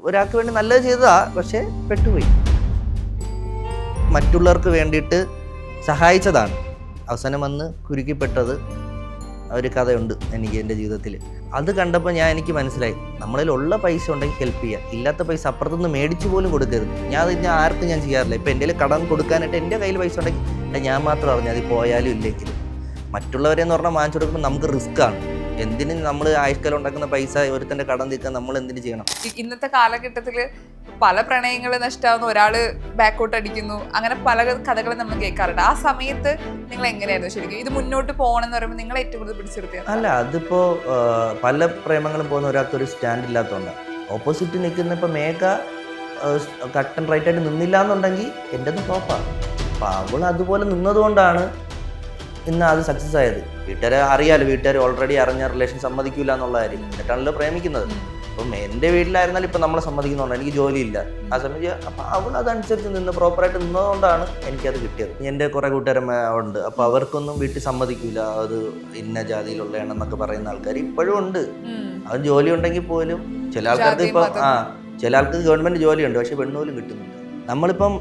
ഒരാൾക്ക് വേണ്ടി നല്ലത് ചെയ്തതാ, പക്ഷെ പെട്ടുപോയി. മറ്റുള്ളവർക്ക് വേണ്ടിയിട്ട് സഹായിച്ചതാണ്, അവസാനം വന്ന് കുരുക്കിപ്പെട്ടത് ഒരു കഥയുണ്ട് എനിക്ക് എൻ്റെ ജീവിതത്തിൽ. അത് കണ്ടപ്പോൾ എനിക്ക് മനസ്സിലായി, നമ്മളിലുള്ള പൈസ ഉണ്ടെങ്കിൽ ഹെൽപ്പ് ചെയ്യുക, ഇല്ലാത്ത പൈസ അപ്പുറത്തുനിന്ന് മേടിച്ചു പോലും കൊടുക്കരുത്. ഞാൻ ആർക്കും ഞാൻ ചെയ്യാറില്ല. ഇപ്പം എൻ്റെ കടം കൊടുക്കാനായിട്ട് എൻ്റെ കയ്യിൽ പൈസ ഉണ്ടെങ്കിൽ ഞാൻ മാത്രം അറിഞ്ഞാൽ അത് പോയാലും ഇല്ലെങ്കിലും. മറ്റുള്ളവരെന്ന് പറഞ്ഞാൽ വാങ്ങിച്ചു കൊടുക്കുമ്പോൾ നമുക്ക് റിസ്ക്കാണ്. എന്തിന് നമ്മൾ ആയുഷ്കാലം ഉണ്ടാക്കുന്ന പൈസ ഒരുത്തൻ്റെ കടം തീർക്കാൻ നമ്മൾ എന്തിനു ചെയ്യണം? ഇന്നത്തെ കാലഘട്ടത്തിൽ പല പ്രണയങ്ങൾ നഷ്ടമാകുന്നു, ഒരാള് ബാക്കോട്ട് അടിക്കുന്നു, അങ്ങനെ പല കഥകളും നമ്മൾ കേൾക്കാറുണ്ട്. ആ സമയത്ത് നിങ്ങൾ എങ്ങനെയായിരുന്നു ശരിക്കും ഇത് മുന്നോട്ട് പോകണമെന്ന് പറയുമ്പോൾ നിങ്ങൾ ഏറ്റവും കൂടുതൽ പിടിച്ചെടുത്തിയത്? അല്ല, അതിപ്പോൾ പല പ്രേമങ്ങളും പോകുന്ന ഒരാൾക്ക് ഒരു സ്റ്റാൻഡ് ഇല്ലാത്തതുകൊണ്ട് ഓപ്പോസിറ്റ് നിൽക്കുന്ന ഇപ്പോൾ മേഘ കട്ട് ആൻഡ് റൈറ്റ് ആയിട്ട് നിന്നില്ല എന്നുണ്ടെങ്കിൽ എൻ്റെത് ഫ്ലോപ്പാണ്. അപ്പോൾ അവൾ അതുപോലെ നിന്നതുകൊണ്ടാണ് ഇന്ന് അത് സക്സസ് ആയത്. വീട്ടുകാരെ അറിയാലോ, വീട്ടുകാർ ഓൾറെഡി അറിഞ്ഞ റിലേഷൻ സമ്മതിക്കില്ല എന്നുള്ള കാര്യം, എന്നിട്ടാണല്ലോ പ്രേമിക്കുന്നത്. അപ്പം എൻ്റെ വീട്ടിലായിരുന്നാലും ഇപ്പം നമ്മളെ സമ്മതിക്കുന്നുണ്ട്, എനിക്ക് ജോലിയില്ല ആ സമയത്ത്. അപ്പം അവൾ അതനുസരിച്ച് നിന്ന് പ്രോപ്പറായിട്ട് നിന്നതുകൊണ്ടാണ് എനിക്കത് കിട്ടിയത്. എൻ്റെ കുറേ കൂട്ടുകാരന്മാരുണ്ട്, അപ്പോൾ അവർക്കൊന്നും വീട്ടിൽ സമ്മതിക്കില്ല, അത് ഇന്ന ജാതിയിലുള്ളതാണെന്നൊക്കെ പറയുന്ന ആൾക്കാർ ഇപ്പോഴും ഉണ്ട്. അത് ജോലി ഉണ്ടെങ്കിൽ പോലും ചില ആൾക്കാർക്ക് ഇപ്പോൾ ചില ആൾക്ക് ഗവൺമെൻറ് ജോലിയുണ്ട്, പക്ഷെ പെണ്ണുപോലും കിട്ടുന്നില്ല. നമ്മളിപ്പം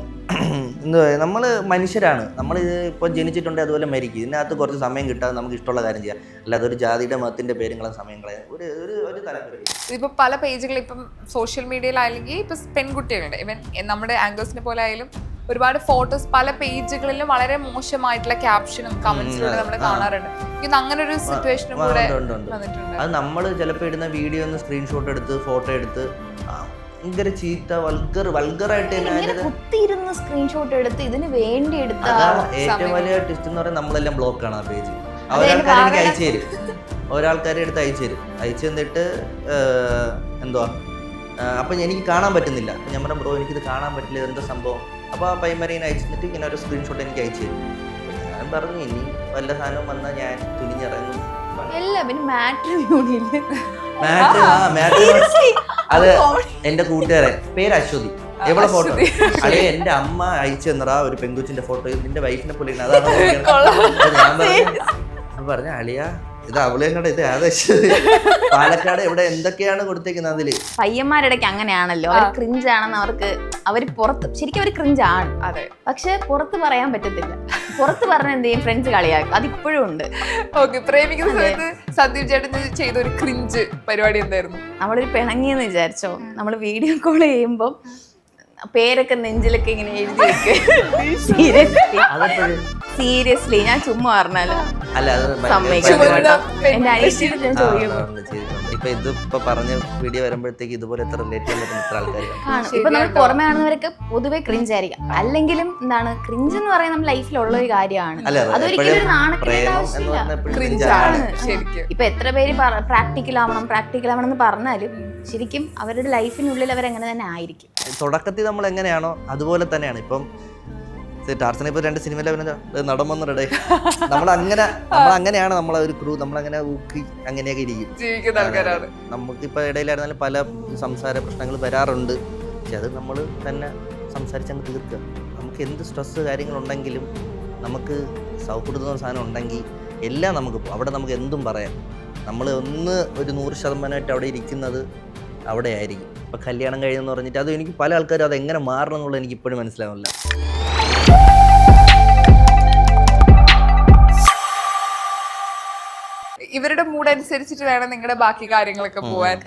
എന്താ പറയുക, നമ്മൾ മനുഷ്യരാണ്, നമ്മൾ ഇപ്പോൾ ജനിച്ചിട്ടുണ്ടെങ്കിൽ അതുപോലെ മരിക്കും. ഇതിനകത്ത് കുറച്ച് സമയം കിട്ടാതെ നമുക്ക് ഇഷ്ടമുള്ള കാര്യം ചെയ്യാം, അല്ലാതെ ഒരു ജാതിയുടെ മതത്തിൻ്റെ പേരുകളും സമയം കളയാൻ ഒരു തലമുറ. ഇപ്പം പല പേജുകൾ ഇപ്പം സോഷ്യൽ മീഡിയയിലാണെങ്കിൽ ഇപ്പം പെൺകുട്ടികളുടെ ഇവൻ നമ്മുടെ ആങ്കേഴ്സിനെ പോലെ ആയാലും ഒരുപാട് ഫോട്ടോസ് പല പേജുകളിലും വളരെ മോശമായിട്ടുള്ള ക്യാപ്ഷനും കമന്റ്സിലൂടെ നമ്മൾ കാണാറുണ്ട്. ഇത് അങ്ങനെ ഒരു സിറ്റുവേഷനും കൂടെ വന്നിട്ടുണ്ട്. അത് നമ്മൾ ചിലപ്പോൾ ഇടുന്ന വീഡിയോ ഒന്ന് സ്ക്രീൻഷോട്ട് എടുത്ത് ഫോട്ടോ എടുത്ത് ഭയങ്കര ചീത്ത വൾഗറായിട്ട് കുത്തിയിരുന്ന് സ്ക്രീൻഷോട്ട് എടുത്ത് ഇതിന് വേണ്ടി എടുത്ത ഏറ്റവും വലിയ ട്വിസ്റ്റ് എന്ന് പറയുന്നത് നമ്മളെല്ലാം ബ്ലോക്കാണ് ആ പേജ്. ഒരാൾക്കാരെ എനിക്ക് അയച്ചു തരും, ഒരാൾക്കാരെ എടുത്ത് അയച്ചു തന്നിട്ട് എന്തുവാ അപ്പം എനിക്ക് കാണാൻ പറ്റുന്നില്ല. ഞാൻ പറഞ്ഞ ബ്രോ എനിക്കിത് കാണാൻ പറ്റില്ല, ഇതെന്താ സംഭവം? അപ്പോൾ ആ പൈമരീനെ അയച്ചു തന്നിട്ട് ഇങ്ങനെ ഒരു സ്ക്രീൻഷോട്ട് എനിക്ക് അയച്ചു തരും. ഞാൻ പറഞ്ഞു ഇനി വല്ല സാധനം വന്നാൽ ഞാൻ തുനിഞ്ഞിറങ്ങും. അത് എന്റെ കൂട്ടുകാരെ പേര് അശ്വതി, എവിടെ ഫോട്ടോ അല്ലെ എന്റെ അമ്മ അയച്ചു തന്നറാ ഒരു പെങ്കുച്ചിന്റെ ഫോട്ടോ, നിന്റെ വൈഫിനെ പോലെ അതാണ്. ഞാൻ പറഞ്ഞ അളിയ ഇത് അവളെന്നോട് ഇത് പാലക്കാട് എവിടെ എന്തൊക്കെയാണ് കൊടുത്തേക്കുന്നത്. അതില് പയ്യന്മാരിടയ്ക്ക് അങ്ങനെയാണല്ലോ, അവർ ക്രിഞ്ചാണെന്ന് അവർ പുറത്ത് ശരിക്കും അവർ ക്രിഞ്ചാണ്, അതെ, പക്ഷെ പുറത്ത് പറയാൻ പറ്റത്തില്ല. പുറത്ത് പറഞ്ഞ എന്ത് ചെയ്യും, ഫ്രണ്ട്സ് കളിയാക്കും, അതിപ്പോഴും ഉണ്ട്. ഓക്കെ, പ്രേമിക്കുന്ന സമയത്ത് സന്ദീപ് ചേട്ടൻ ചെയ്ത ഒരു ക്രിഞ്ച് പരിപാടി എന്തായിരുന്നു? നമ്മളൊരു പിണങ്ങിയെന്ന് വിചാരിച്ചോ, നമ്മൾ വീഡിയോ കോൾ ചെയ്യുമ്പോൾ പേരൊക്കെ നെഞ്ചിലൊക്കെ ഇങ്ങനെ എഴുതി വെക്കുക. സീരിയസ്ലി ഞാൻ ചുമ്മാ പറഞ്ഞാലോ എന്റെ അനിയത്തിയോട് ഞാൻ ചോദിക്കും. ഇപ്പൊ ഇതിപ്പോ പറഞ്ഞ വീഡിയോ വരുമ്പോഴത്തേക്ക് ഇതുപോലെ എത്ര റിലേറ്റ് ചെയ്യാൻ പറ്റുന്ന എത്ര ആൾക്കാർ. ഇപ്പൊ നമ്മൾ പുറമെ കാണുന്നവരൊക്കെ പൊതുവെ ക്രിഞ്ച് ആയിരിക്കാം, അല്ലെങ്കിലും എന്താണ് ക്രിഞ്ച് എന്ന് പറയുന്നത് നമ്മുടെ ലൈഫിലുള്ള ഒരു കാര്യമാണ്. അതൊരിക്കലും ഒരു നാണക്കേണ്ട ആവശ്യമില്ല. ഇപ്പൊ എത്ര പേര് പ്രാക്ടിക്കൽ ആവണം എന്ന് പറഞ്ഞാലും ശരിക്കും അവരുടെ ലൈഫിനുള്ളിൽ അവരെങ്ങനെ തന്നെ ആയിരിക്കും. തുടക്കത്തിൽ നമ്മൾ എങ്ങനെയാണോ അതുപോലെ തന്നെയാണ്. ഇപ്പം ടാർസനെ ഇപ്പോൾ 2 സിനിമയിൽ നടമെന്നിടെ നമ്മളങ്ങനെയാണ് നമ്മളെ ഒരു ക്രൂ, നമ്മളങ്ങനെ ഊക്കി അങ്ങനെയൊക്കെ ഇരിക്കും. നമുക്കിപ്പോൾ ഇടയിലായിരുന്നാലും പല സംസാര പ്രശ്നങ്ങൾ വരാറുണ്ട്, പക്ഷെ അത് നമ്മൾ തന്നെ സംസാരിച്ചങ്ങ് തീർക്കുക. നമുക്ക് എന്ത് സ്ട്രെസ് കാര്യങ്ങളുണ്ടെങ്കിലും നമുക്ക് സൗഹൃദം സാധനം ഉണ്ടെങ്കിൽ എല്ലാം നമുക്ക് അവിടെ നമുക്ക് എന്തും പറയാം. നമ്മൾ ഒരു 100% അവിടെ ഇരിക്കുന്നത് അവിടെ ആയിരിക്കും. ഇപ്പം കല്യാണം കഴിഞ്ഞെന്ന് പറഞ്ഞിട്ട് അത് എനിക്ക് പല ആൾക്കാരും അത് എങ്ങനെ മാറണം എന്നുള്ളത് എനിക്ക് ഇപ്പോഴും മനസ്സിലാവില്ല. ഇവരുടെ മൂഡ് അനുസരിച്ചിട്ട് വേണം നിങ്ങളുടെ ബാക്കി കാര്യങ്ങളൊക്കെ പോവാൻ.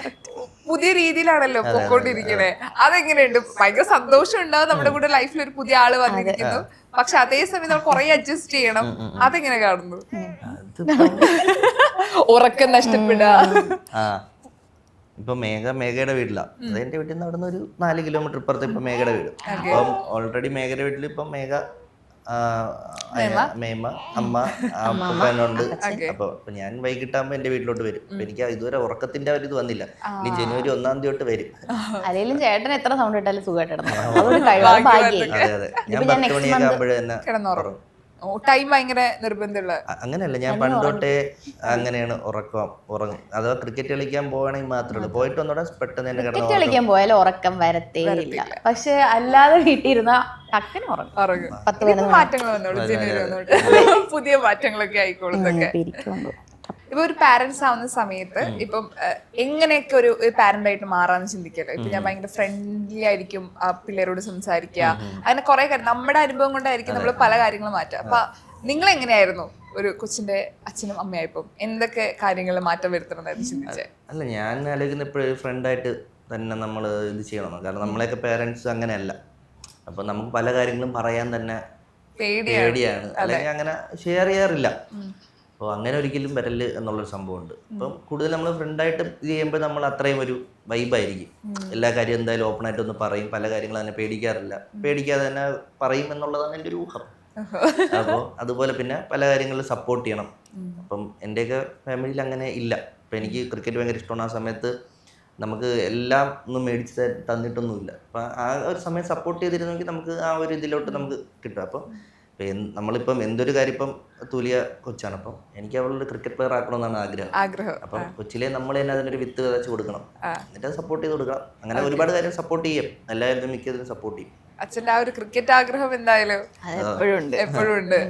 പുതിയ രീതിയിലാണല്ലോ പൊക്കോണ്ടിരിക്കണേ. അതെങ്ങനെയുണ്ട്? ഭയങ്കര സന്തോഷം ഉണ്ടാവും നമ്മുടെ കൂടെ ലൈഫിൽ ഒരു പുതിയ ആള് വന്നിരിക്കുന്നു, പക്ഷെ അതേസമയം നമ്മൾ കുറെ അഡ്ജസ്റ്റ് ചെയ്യണം. അതെങ്ങനെ കാണുന്നു? ഉറക്കം നഷ്ടപ്പെടുക. ഇപ്പൊ മേഘയുടെ വീട്ടിലാണ്, അത് എന്റെ വീട്ടിൽ നിന്ന് അവിടെ നിന്ന് ഒരു 4 കിലോമീറ്റർ ഇപ്പുറത്ത് ഇപ്പൊ മേഘയുടെ വീട്. അപ്പം ഓൾറെഡി മേഘയുടെ വീട്ടിൽ ഇപ്പം മേഘ മേമ അമ്മ അപ്പനുണ്ട്. അപ്പൊ ഞാൻ വൈകിട്ടാകുമ്പോ എന്റെ വീട്ടിലോട്ട് വരും. അപ്പൊ എനിക്ക് ഇതുവരെ ഉറക്കത്തിന്റെ ഒരു ഇത് വന്നില്ല. ഇനി ജനുവരി 1-ാം തീയതി തൊട്ട് വരും. അല്ലെങ്കിലും ചേട്ടൻ എത്ര സൗണ്ട് ഇട്ടാലും സുഖമായിട്ട്. അതെ അതെ, ഞാൻ 10 മണിയൊക്കെ ആകുമ്പോഴേ തന്നെ ഉറങ്ങും. ടൈം ഭയങ്കര നിർബന്ധമുള്ള അങ്ങനെയല്ല, ഞാൻ പണ്ടോട്ടേ അങ്ങനെയാണ് ഉറങ്ങും. അഥവാ ക്രിക്കറ്റ് കളിക്കാൻ പോവാണെങ്കിൽ മാത്രമേ ഉള്ളൂ. പോയിട്ട് ഒന്നുകൂടെ പെട്ടെന്ന് തന്നെ ക്രിക്കറ്റ് കളിക്കാൻ പോയാലും ഉറക്കം വരത്തേ ഇല്ല, പക്ഷെ അല്ലാതെ വീട്ടിലിരുന്ന ടക്കന് ഉറങ്ങും. 10 മാറ്റങ്ങൾ വന്നോളൂ, പുതിയ മാറ്റങ്ങളൊക്കെ ആയിക്കോളും. ഇപ്പൊ ഒരു പാരന്റ്സ് ആവുന്ന സമയത്ത് ഇപ്പം എങ്ങനെയൊക്കെ ഒരു പാരന്റ് ആയിട്ട് മാറാന്ന് ചിന്തിക്കല്ലോ. ഇപ്പൊ ഞാൻ ഭയങ്കര ഫ്രണ്ട്ലി ആയിരിക്കും ആ പിള്ളേരോട് സംസാരിക്കുക, അങ്ങനെ കുറെ കാര്യം നമ്മുടെ അനുഭവം കൊണ്ടായിരിക്കും നമ്മൾ പല കാര്യങ്ങളും മാറ്റുക. അപ്പൊ നിങ്ങൾ എങ്ങനെയായിരുന്നു ഒരു കൊച്ചിന്റെ അച്ഛനും അമ്മയായപ്പം എന്തൊക്കെ കാര്യങ്ങളിൽ മാറ്റം വരുത്തണമെന്നായിരുന്നു ചിന്തിച്ചത്? അല്ല, ഞാൻ ആലോചിക്കുന്ന ഇപ്പോഴും ഫ്രണ്ടായിട്ട് തന്നെ നമ്മൾ ഇത് ചെയ്യണം. കാരണം നമ്മളെയൊക്കെ പേരൻസ് അങ്ങനെയല്ല. അപ്പം നമുക്ക് പല കാര്യങ്ങളും പറയാൻ തന്നെ പേടിയാണ്, അല്ലെങ്കിൽ അങ്ങനെ ഷെയർ ചെയ്യാറില്ല. അപ്പോൾ അങ്ങനെ ഒരിക്കലും വരല് എന്നുള്ളൊരു സംഭവമുണ്ട്. അപ്പം കൂടുതൽ നമ്മൾ ഫ്രണ്ടായിട്ട് ഇത് ചെയ്യുമ്പോൾ നമ്മൾ അത്രയും ഒരു വൈബായിരിക്കും. എല്ലാ കാര്യവും എന്തായാലും ഓപ്പണായിട്ട് ഒന്ന് പറയും. പല കാര്യങ്ങളും തന്നെ പേടിക്കാറില്ല, പേടിക്കാതെ തന്നെ പറയും എന്നുള്ളതാണ് എൻ്റെ ഒരു ഊഹം. അപ്പോൾ അതുപോലെ പിന്നെ പല കാര്യങ്ങളിലും സപ്പോർട്ട് ചെയ്യണം. അപ്പം എൻ്റെയൊക്കെ ഫാമിലിയിൽ അങ്ങനെ ഇല്ല. അപ്പം എനിക്ക് ക്രിക്കറ്റ് ഭയങ്കര ഇഷ്ടമാണ്. ആ സമയത്ത് നമുക്ക് എല്ലാം ഒന്നും മേടിച്ച് തന്നിട്ടൊന്നുമില്ല. അപ്പം ആ ഒരു സമയം സപ്പോർട്ട് ചെയ്തിരുന്നെങ്കിൽ നമുക്ക് ആ ഒരു ഇതിലോട്ട് നമുക്ക് കിട്ടും. അപ്പം നമ്മളിപ്പം എന്തൊരു കാര്യം, ഇപ്പം തുലിയ കൊച്ചാണ്, അപ്പം എനിക്ക് അവളൊരു ക്രിക്കറ്റ് പ്ലെയർ ആക്കണമെന്നാണ് ആഗ്രഹം. അപ്പം കൊച്ചിലെ നമ്മൾ തന്നെ അതിനൊരു വിത്ത് വിതച്ച് കൊടുക്കണം, എന്നിട്ട് അത് സപ്പോർട്ട് ചെയ്ത് കൊടുക്കണം. അങ്ങനെ ഒരുപാട് കാര്യം സപ്പോർട്ട് ചെയ്യും, എല്ലാവരും മിക്കതിനും സപ്പോർട്ട് ചെയ്യും. അച്ഛൻ്റെ ആ ഒരു ക്രിക്കറ്റ് ആഗ്രഹം എന്തായാലും എപ്പോഴും ഉണ്ട്.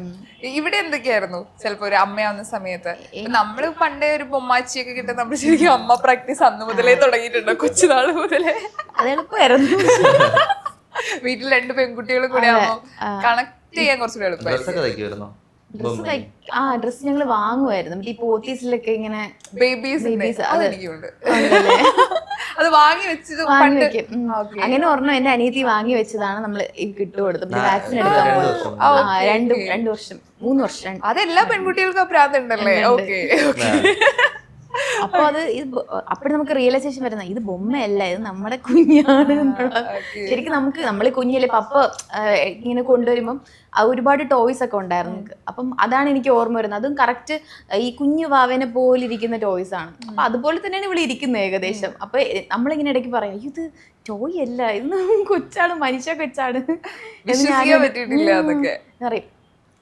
ഇവിടെ എന്തൊക്കെയായിരുന്നു ചിലപ്പോ ഒരു അമ്മയാവുന്ന സമയത്ത്? നമ്മള് പണ്ടേ ഒരു ബൊമ്മാച്ചിയൊക്കെ കിട്ടും, നമ്മൾ ശരിക്കും അമ്മ പ്രാക്ടീസ് അന്ന് മുതലേ തുടങ്ങിയിട്ടുണ്ടോ? കൊച്ചുനാള് മുതലേ അതെളുപ്പമായിരുന്നു. വീട്ടിൽ 2 പെൺകുട്ടികളും കൂടെ ആവുമ്പോ കണക്ട് ചെയ്യാൻ കുറച്ചുകൂടെ എളുപ്പമായിരുന്നു. ഡ്രസ് ഞങ്ങൾ വാങ്ങുമായിരുന്നു. ഈ പോത്തീസിലൊക്കെ ഇങ്ങനെ ബേബീസ് അതെനിക്കുണ്ട്. അത് വാങ്ങി വെച്ചത് അങ്ങനെ ഒരെണ്ണം എന്റെ അനിയത്തി വാങ്ങി വെച്ചതാണ് നമ്മൾ കിട്ടു കൊടുത്തത്. വാക്സിൻ എടുക്കാൻ പോകും 2 വർഷം 3 വർഷം. അതെല്ലാ പെൺകുട്ടികൾക്കും പ്രാന്തണ്ടല്ലേ? ഓക്കെ. അപ്പൊ അത് അപ്പോഴും നമുക്ക് റിയലൈസേഷൻ വരുന്ന ഇത് ബൊമ്മയല്ല, ഇത് നമ്മുടെ കുഞ്ഞാണ്. ശരിക്കും നമ്മള് കുഞ്ഞിലെ പപ്പ ഇങ്ങനെ കൊണ്ടുവരുമ്പം ഒരുപാട് ടോയ്സ് ഒക്കെ ഉണ്ടായിരുന്നു. അപ്പം അതാണ് എനിക്ക് ഓർമ്മ വരുന്നത്. അതും കറക്റ്റ് ഈ കുഞ്ഞു വാവനെ പോലെ ഇരിക്കുന്ന ടോയ്സ് ആണ്. അപ്പൊ അതുപോലെ തന്നെയാണ് ഇവിടെ ഇരിക്കുന്നത് ഏകദേശം. അപ്പൊ നമ്മളിങ്ങനെ ഇടയ്ക്ക് പറയാം, ഇത് ടോയ് അല്ല, ഇത് കൊച്ചാണ്, മനുഷ്യ കൊച്ചാണ് അറിയും.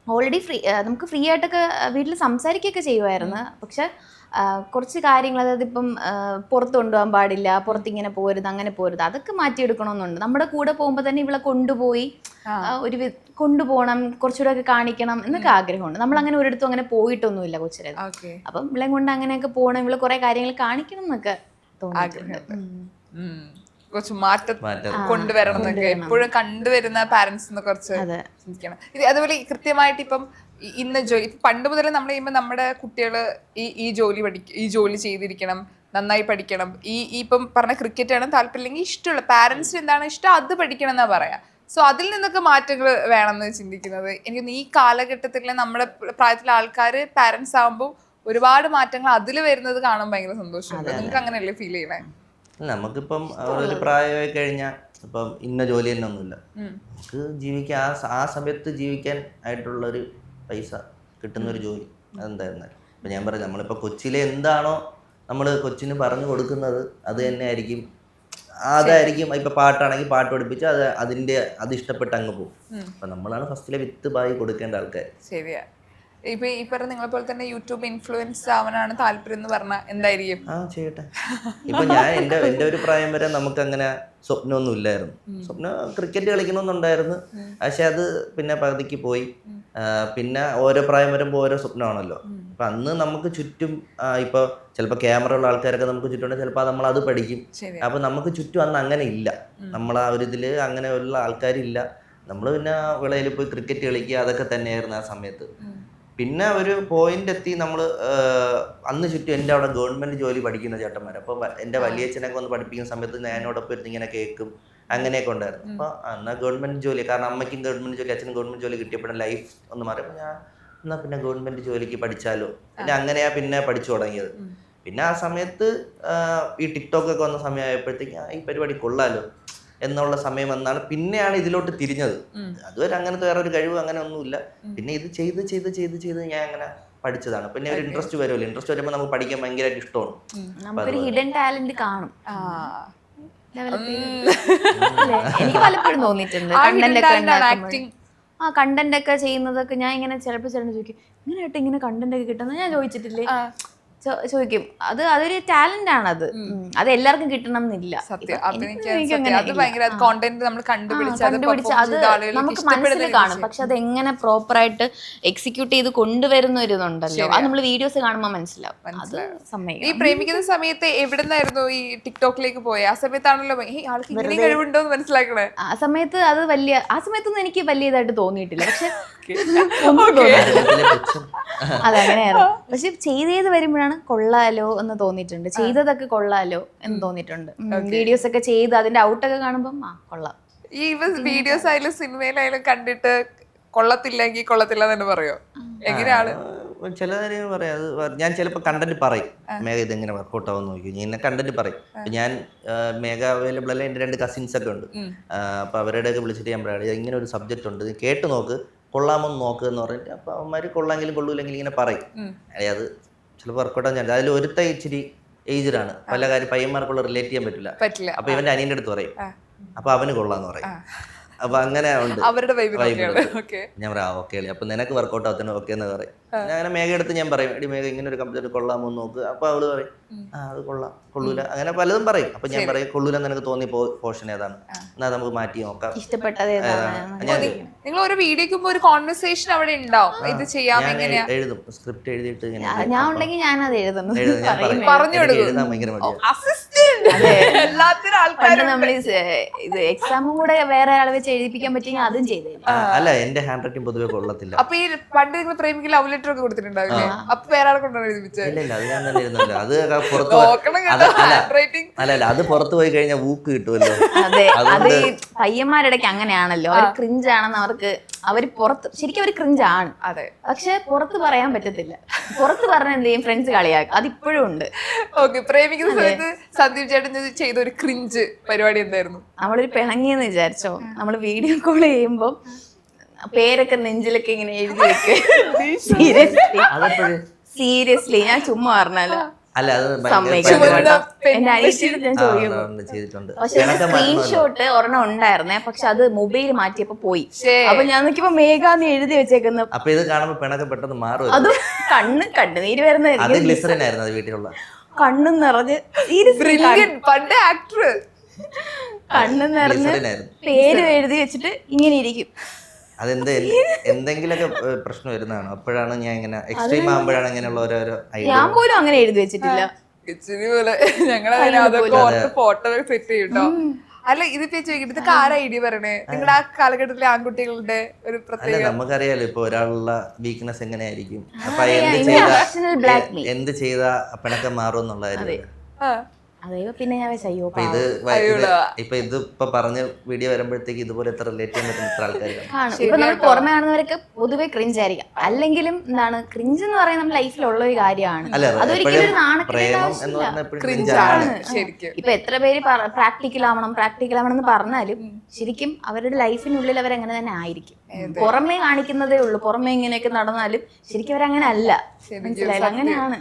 ഓൾറെഡി നമുക്ക് ഫ്രീ ആയിട്ടൊക്കെ വീട്ടിൽ സംസാരിക്കുകയൊക്കെ ചെയ്യുമായിരുന്നു. പക്ഷെ കുറച്ച് കാര്യങ്ങൾ, അതായത് ഇപ്പം പുറത്ത് കൊണ്ടുപോകാൻ പാടില്ല, പുറത്തിങ്ങനെ പോരുത്, അങ്ങനെ പോരുത്, അതൊക്കെ മാറ്റിയെടുക്കണമെന്നുണ്ട്. നമ്മുടെ കൂടെ പോകുമ്പോൾ തന്നെ ഇവളെ കൊണ്ടുപോയി കൊണ്ടുപോകണം, കുറച്ചുകൂടെ ഒക്കെ കാണിക്കണം എന്നൊക്കെ ആഗ്രഹമുണ്ട്. നമ്മൾ അങ്ങനെ ഒരിടത്തും അങ്ങനെ പോയിട്ടൊന്നുമില്ല കൊച്ചിലെ. അപ്പം ഇവളെ കൊണ്ട് അങ്ങനെയൊക്കെ പോകണം, ഇവള് കുറെ കാര്യങ്ങൾ കാണിക്കണം എന്നൊക്കെ തോന്നിയിട്ടുണ്ട്. കുറച്ച് മാറ്റം കൊണ്ടുവരണം എന്നൊക്കെ എപ്പോഴും കണ്ടുവരുന്ന പാരന്റ്സ് കുറച്ച് ചിന്തിക്കണം. അതുപോലെ കൃത്യമായിട്ട് ഇപ്പം ഇന്ന ജോലി പണ്ട് മുതലേ നമ്മൾ ചെയ്യുമ്പോൾ നമ്മുടെ കുട്ടികള് ഈ ജോലി ചെയ്തിരിക്കണം, നന്നായി പഠിക്കണം, ഇപ്പം പറഞ്ഞ ക്രിക്കറ്റ് ആണ് താല്പര്യമില്ലെങ്കിൽ ഇഷ്ടമുള്ള പാരന്റ്സിന് എന്താണ് ഇഷ്ടം അത് പഠിക്കണം എന്നാ പറയാ. സോ അതിൽ നിന്നൊക്കെ മാറ്റങ്ങൾ വേണമെന്ന് ചിന്തിക്കുന്നത് എനിക്ക് ഈ കാലഘട്ടത്തിലെ നമ്മുടെ പ്രായത്തിലെ ആൾക്കാര് പാരന്റ്സ് ആകുമ്പോൾ ഒരുപാട് മാറ്റങ്ങൾ അതിൽ വരുന്നത് കാണാൻ ഭയങ്കര സന്തോഷമുണ്ട്. നിങ്ങൾക്ക് അങ്ങനെയല്ലേ ഫീൽ ചെയ്യണേ? നമുക്കിപ്പം ഒരു പ്രായമായി കഴിഞ്ഞാൽ ഇപ്പം ഇന്ന ജോലി തന്നെ ഒന്നുമില്ല. നമുക്ക് ജീവിക്കാൻ ആ സമയത്ത് ജീവിക്കാൻ ആയിട്ടുള്ളൊരു പൈസ കിട്ടുന്നൊരു ജോലി അതെന്തായിരുന്നാലും. ഇപ്പം ഞാൻ പറയാം, നമ്മളിപ്പോൾ കൊച്ചിലെ എന്താണോ നമ്മൾ കൊച്ചിന് പറഞ്ഞു കൊടുക്കുന്നത് അത് തന്നെ ആയിരിക്കും, അതായിരിക്കും. ഇപ്പം പാട്ടാണെങ്കിൽ പാട്ട് പഠിപ്പിച്ച് അത് ഇഷ്ടപ്പെട്ട് അങ്ങ് പോകും. അപ്പം നമ്മളാണ് ഫസ്റ്റിലെ വിത്ത് ബായി കൊടുക്കേണ്ട ആൾക്കാർ. ശരിയാ. ഇപ്പൊ ഈ പറഞ്ഞ നിങ്ങളെ പോലെ തന്നെ യൂട്യൂബ് ഇൻഫ്ലുവൻസ് ആവാനാണ് താല്പര്യം എന്ന് പറഞ്ഞാൽ എന്തായിരിക്കും? ചെയ്യട്ടെ. ഇപ്പൊ ഞാൻ എൻ്റെ ഒരു പ്രായം വരെ നമുക്ക് അങ്ങനെ സ്വപ്നമൊന്നും ഇല്ലായിരുന്നു. സ്വപ്നം ക്രിക്കറ്റ് കളിക്കണമെന്നുണ്ടായിരുന്നു, പക്ഷെ അത് പിന്നെ പകുതിക്ക് പോയി. പിന്നെ ഓരോ പ്രായം വരുമ്പോൾ ഓരോ സ്വപ്നമാണല്ലോ. അപ്പൊ അന്ന് നമുക്ക് ചുറ്റും ഇപ്പൊ ചിലപ്പോൾ ക്യാമറ ഉള്ള ആൾക്കാരൊക്കെ നമുക്ക് ചുറ്റുമുണ്ട്, ചിലപ്പോൾ നമ്മൾ അത് പഠിക്കും. അപ്പൊ നമുക്ക് ചുറ്റും അന്ന് അങ്ങനെ ഇല്ല, നമ്മൾ ആ ഒരു ഇതില് അങ്ങനെയുള്ള ആൾക്കാരില്ല. നമ്മൾ പിന്നെ വിളയിൽ പോയി ക്രിക്കറ്റ് കളിക്കുക, അതൊക്കെ തന്നെയായിരുന്നു ആ സമയത്ത്. പിന്നെ ഒരു പോയിന്റ് എത്തി നമ്മൾ അന്ന് ചുറ്റും എൻ്റെ അവിടെ ഗവൺമെന്റ് ജോലി പഠിക്കുന്ന ചേട്ടന്മാർ. അപ്പോൾ എൻ്റെ വലിയച്ഛനൊക്കെ വന്ന് പഠിപ്പിക്കുന്ന സമയത്ത് ഞാനോടൊപ്പം ഇരുന്ന് ഇങ്ങനെ കേൾക്കും, അങ്ങനെയൊക്കെ ഉണ്ടായിരുന്നു. അപ്പോൾ എന്നാൽ ഗവൺമെന്റ് ജോലി, കാരണം അമ്മയ്ക്കും ഗവൺമെന്റ് ജോലി, അച്ഛനും ഗവൺമെന്റ് ജോലി കിട്ടിയപ്പോഴും ലൈഫ് ഒന്ന് മാറിയപ്പോൾ ഞാൻ എന്നാൽ പിന്നെ ഗവൺമെന്റ് ജോലിക്ക് പഠിച്ചാലോ, പിന്നെ അങ്ങനെയാ പിന്നെ പഠിച്ചു തുടങ്ങിയത്. പിന്നെ ആ സമയത്ത് ഈ ടിക്ടോക്ക് ഒക്കെ വന്ന സമയമായപ്പോഴത്തേക്ക് ഈ പരിപാടി കൊള്ളാലോ എന്നുള്ള സമയം വന്നാണ് പിന്നെയാണ് ഇതിലോട്ട് തിരിഞ്ഞത്. അതുവരെ അങ്ങനത്തെ വേറെ ഒരു കഴിവ് അങ്ങനെ ഒന്നുമില്ല. പിന്നെ ഇത് ചെയ്ത് ഞാൻ അങ്ങനെ പഠിച്ചതാണ്. പിന്നെ ഒരു ഇൻട്രസ്റ്റ് വരുമല്ലോ, ഇൻട്രസ്റ്റ് വരുമ്പോൾ നമുക്ക് പഠിക്കാൻ ഭയങ്കരമായിട്ട് ഇഷ്ടമാണ്. നമുക്കൊരു ഹിഡൻ ടാലന്റ് കാണും. എനിക്ക് പലപ്പോഴും തോന്നിയിട്ടുണ്ട് കണ്ടന്റ് ഒക്കെ ചെയ്യുന്നതൊക്കെ. ഞാൻ ഇങ്ങനെ ചിലപ്പോൾ ചോദിക്കും, ഇങ്ങനെയായിട്ട് ഇങ്ങനെ കണ്ടന്റ് ഒക്കെ കിട്ടുന്നത് ഞാൻ ചോദിച്ചിട്ടില്ലേ. ചോദിക്കും. അതൊരു ടാലന്റ് ആണ്. അത് എല്ലാവർക്കും കിട്ടണം എന്നില്ല. സത്യം അത് ഭയങ്കര കോണ്ടന്റ് നമ്മൾ കണ്ടുപിടിച്ച് അത് നമുക്ക് മനസ്സിൽ കാണും. പക്ഷെ അത് എങ്ങനെ പ്രോപ്പറായിട്ട് എക്സിക്യൂട്ട് ചെയ്ത് കൊണ്ടുവരുന്ന ഒരു ഇതുണ്ടല്ലോ, അത് നമ്മൾ വീഡിയോസ് കാണുമ്പോൾ മനസ്സിലാവും. അത് സമയം ഈ പ്രേമിക്കുന്ന സമയത്ത് എവിടുന്നായിരുന്നു ഈ ടിക്ടോക്കിലേക്ക് പോയത്? ആ സമയത്താണല്ലോ ആൾക്ക് ഇങ്ങനെ കഴിവുണ്ടോ എന്ന് മനസ്സിലാക്കണേ. ആ സമയത്ത് ആ സമയത്തൊന്നും എനിക്ക് വലിയ ഇതായിട്ട് തോന്നിയിട്ടില്ല. പക്ഷെ അതങ്ങനെയായിരുന്നു. പക്ഷെ ചെയ്ത് വരുമ്പോഴാണ് കൊള്ളാലോ എന്ന് തോന്നിയിട്ടുണ്ട്. ചെയ്തതൊക്കെ കൊള്ളാലോ എന്ന് തോന്നിയിട്ടുണ്ട്. വീഡിയോസ് ഒക്കെ ചെയ്ത് അതിന്റെ ഔട്ടൊക്കെ കാണുമ്പോൾ കൊള്ളാം. ഈ വീഡിയോസ് ആയാലും സിനിമയിലായാലും കണ്ടിട്ട് കൊള്ളത്തില്ലെങ്കിൽ കൊള്ളത്തില്ല എന്ന് പറയോ? എങ്ങനെയാണ്? ചില കാര്യങ്ങൾ പറയാം. അത് ഞാൻ ചിലപ്പോൾ കണ്ടന്റ് പറയും, മേഘ ഇതെങ്ങനെ വർക്കൗട്ട് ആവുമെന്ന് നോക്കി ഞാൻ കണ്ടന്റ് പറയും. ഞാൻ മേഘ അവൈലബിൾ അല്ല, എൻ്റെ 2 കസിൻസ് ഒക്കെ ഉണ്ട്. അപ്പോൾ അവരുടെയൊക്കെ വിളിച്ചിട്ട് ഞാൻ പറയാം ഇങ്ങനെ ഒരു സബ്ജക്റ്റ് ഉണ്ട്, കേട്ട് നോക്ക്, കൊള്ളാമെന്ന് നോക്ക് എന്ന് പറഞ്ഞിട്ട് അപ്പോൾ അവന്മാർ കൊള്ളാമെങ്കിലും കൊള്ളൂല്ലെങ്കിൽ ഇങ്ങനെ പറയും. അത് ചിലപ്പോൾ വർക്കൗട്ട് ആവാൻ ചാൻസ്. അതിൽ ഒരുത്ത ഇച്ചിരി ഏജ്ഡാണ്, പല കാര്യം പയ്യന്മാർക്കുള്ള റിലേറ്റ് ചെയ്യാൻ പറ്റില്ല. അപ്പോൾ ഇവൻ്റെ അനിയൻ്റെ അടുത്ത് പറയും, അപ്പോൾ അവന് കൊള്ളാന്ന് പറയും. അപ്പൊ അങ്ങനെ ഉണ്ട് അവരുടെ ഞാൻ പറയാം ഓക്കെ അപ്പൊ നിനക്ക് വർക്കൗട്ട് ആവത്തിന് ഓക്കെ എന്ന് പറയും. ഞാൻ അങ്ങനെ മേഘ എടുത്ത് ഞാൻ പറയും എടി മേഘ ഇങ്ങനെ ഒരു കമ്പനി കൊള്ളാമോ നോക്ക്. അപ്പൊ അവള് പറയും അത് കൊള്ളൂല, അങ്ങനെ പലതും പറയും. അപ്പൊ ഞാൻ പറയും കൊള്ളൂലെന്ന് എനിക്ക് തോന്നിയ പോർഷൻ ഏതാണ്, എന്നാ നമുക്ക് മാറ്റി നോക്കാം. ഇഷ്ടപ്പെട്ടത് നിങ്ങൾ ഒരു വീഡിയോക്ക് ഒരു കോൺവെർസേഷൻ അവിടെ ഉണ്ടാവും, ഇത് ചെയ്യാം എങ്ങനെയാ എഴുതും, സ്ക്രിപ്റ്റ് എഴുതിയിട്ട് ഞാൻ ഉണ്ടെങ്കിൽ ഞാൻ അത് എഴുതുന്നു, പറഞ്ഞു എഴുതാൻ ഭയങ്കര പണ്ട് നമ്മൾ ഇത് എക്സാമും കൂടെ വേറെ ആളെ വെച്ച് എഴുതിപ്പിക്കാൻ പറ്റിയെങ്കിൽ അതും ചെയ്തേ. അല്ല എന്റെ ഹാൻഡ് റൈറ്റിംഗ് പൊതുവെ കൊള്ളത്തില്ല. അപ്പൊ ഈ പണ്ട് നിങ്ങൾ പ്രേമിക്ക് ലവ് ലെറ്റർ ഒക്കെ കൊടുത്തിട്ടുണ്ടാവില്ലേ? അപ്പൊ വേറെ ആളെ കൊണ്ടാണ് എഴുതിപ്പിച്ചത്? ഇല്ല അത് ഞാൻ തന്നെ എഴുതുന്നില്ല. അത് അല്ല അത് പുറത്തു പോയി കഴിഞ്ഞാൽ ഊക്ക് കിട്ടുമല്ലോ. അതെ, അത് ഈ പയ്യന്മാരിടയ്ക്ക് അങ്ങനെയാണല്ലോ, അവർ ക്രിഞ്ചാണെന്ന് അവര് പുറത്ത് ശരിക്കും അവർ ക്രിഞ്ചാണ്. അതെ, പക്ഷെ പുറത്ത് പറയാൻ പറ്റത്തില്ല. പുറത്ത് പറഞ്ഞ എന്ത് ചെയ്യും, ഫ്രണ്ട്സ് കളിയാക്കും. അതിപ്പോഴും ഉണ്ട്. ഓക്കെ, പ്രേമിക്കുന്ന സമയത്ത് സന്ദീപ് ചേട്ടൻ ചെയ്ത ഒരു ക്രിഞ്ച് പരിപാടി എന്തായിരുന്നു? നമ്മളൊരു പിണങ്ങിയെന്ന് വിചാരിച്ചോ, നമ്മള് വീഡിയോ കോൾ ചെയ്യുമ്പോ പേരൊക്കെ നെഞ്ചിലൊക്കെ ഇങ്ങനെ എഴുതി വെക്ക്. സീരിയസ്ലി ഞാൻ ചുമ്മാ പറഞ്ഞാലോ. അല്ല അത് എന്റെ അനിയത്തിയോട് ഞാൻ ചോദിക്കും. പക്ഷെ സ്ക്രീൻഷോട്ട് ഒരെണ്ണം ഉണ്ടായിരുന്നേ, പക്ഷെ അത് മൊബൈൽ മാറ്റിയപ്പോ പോയി. അപ്പൊ ഞാൻ നോക്കിയപ്പോ മേഘാന്ന് എഴുതി വെച്ചേക്കുന്നു. അപ്പൊ ഇത് കാണുമ്പോ പിണക്ക് പെട്ടെന്ന് മാറും. അതും കണ്ണുനീര് വരുന്ന കണ്ണും നിറഞ്ഞ് പണ്ട് ആക്ടർ കണ്ണും നിറഞ്ഞ് പേര് എഴുതി വെച്ചിട്ട് ഇങ്ങനെ ഇരിക്കും. അതെന്ത് എന്തെങ്കിലുമൊക്കെ പ്രശ്നം വരുന്നതാണ്. അപ്പോഴാണ് ഞാൻ ഇങ്ങനെ എക്സ്ട്രീം ആകുമ്പോഴാണ് ഇങ്ങനെയുള്ള ഓരോരോ ഞാൻ പോലും അങ്ങനെ എഴുതി വെച്ചിട്ടില്ല. ഫോട്ടോ സെറ്റ് ചെയ്യട്ടോ. അല്ല ഇതിപ്പോ ചോദിക്കട്ടെ, ഇതൊക്കെ ആരാ ഐഡിയ പറയണേ? നിങ്ങളുടെ ആ കാലഘട്ടത്തിലെ ആൺകുട്ടികളുടെ ഒരു പ്രത്യേക നമുക്കറിയാലോ ഇപ്പൊ ഒരാളുള്ള വീക്ക്നെസ് എങ്ങനെയായിരിക്കും. അപ്പൊ എന്ത് ചെയ്താ പിണക്കം മാറും എന്നുള്ളതായിരുന്നു. അതെയോ, പിന്നെ ഞാൻ ഇപ്പൊ ഇതിപ്പോ പറഞ്ഞ വീഡിയോ വരുമ്പോഴത്തേക്ക് ഇതുപോലെ എത്ര റിലേറ്റ് ചെയ്യാൻ പറ്റുന്ന എത്ര ആൾക്കാർ കാണും. ഇപ്പൊ നമ്മൾ പുറമെ കാണുന്നവരൊക്കെ പൊതുവെ ക്രിഞ്ച് ആയിരിക്കാം. അല്ലെങ്കിലും എന്താണ് ക്രിഞ്ച് എന്ന് പറയുന്നത് നമ്മുടെ ലൈഫിലുള്ള ഒരു കാര്യമാണ്. അതൊരിക്കലും ഒരു നാണക്കേട് ആവശ്യമില്ല. ഇപ്പൊ എത്ര പേര് പ്രാക്ടിക്കൽ ആവണം എന്ന് പറഞ്ഞാലും ശരിക്കും അവരുടെ ലൈഫിനുള്ളിൽ അവരങ്ങനെ തന്നെ ആയിരിക്കും. പുറമേ കാണിക്കുന്നതേ ഉള്ളൂ. പുറമേ ഇങ്ങനെയൊക്കെ നടന്നാലും ശരിക്കും അവരങ്ങനെ അല്ല. മനസ്സിലായില്ല, അങ്ങനെയാണ്.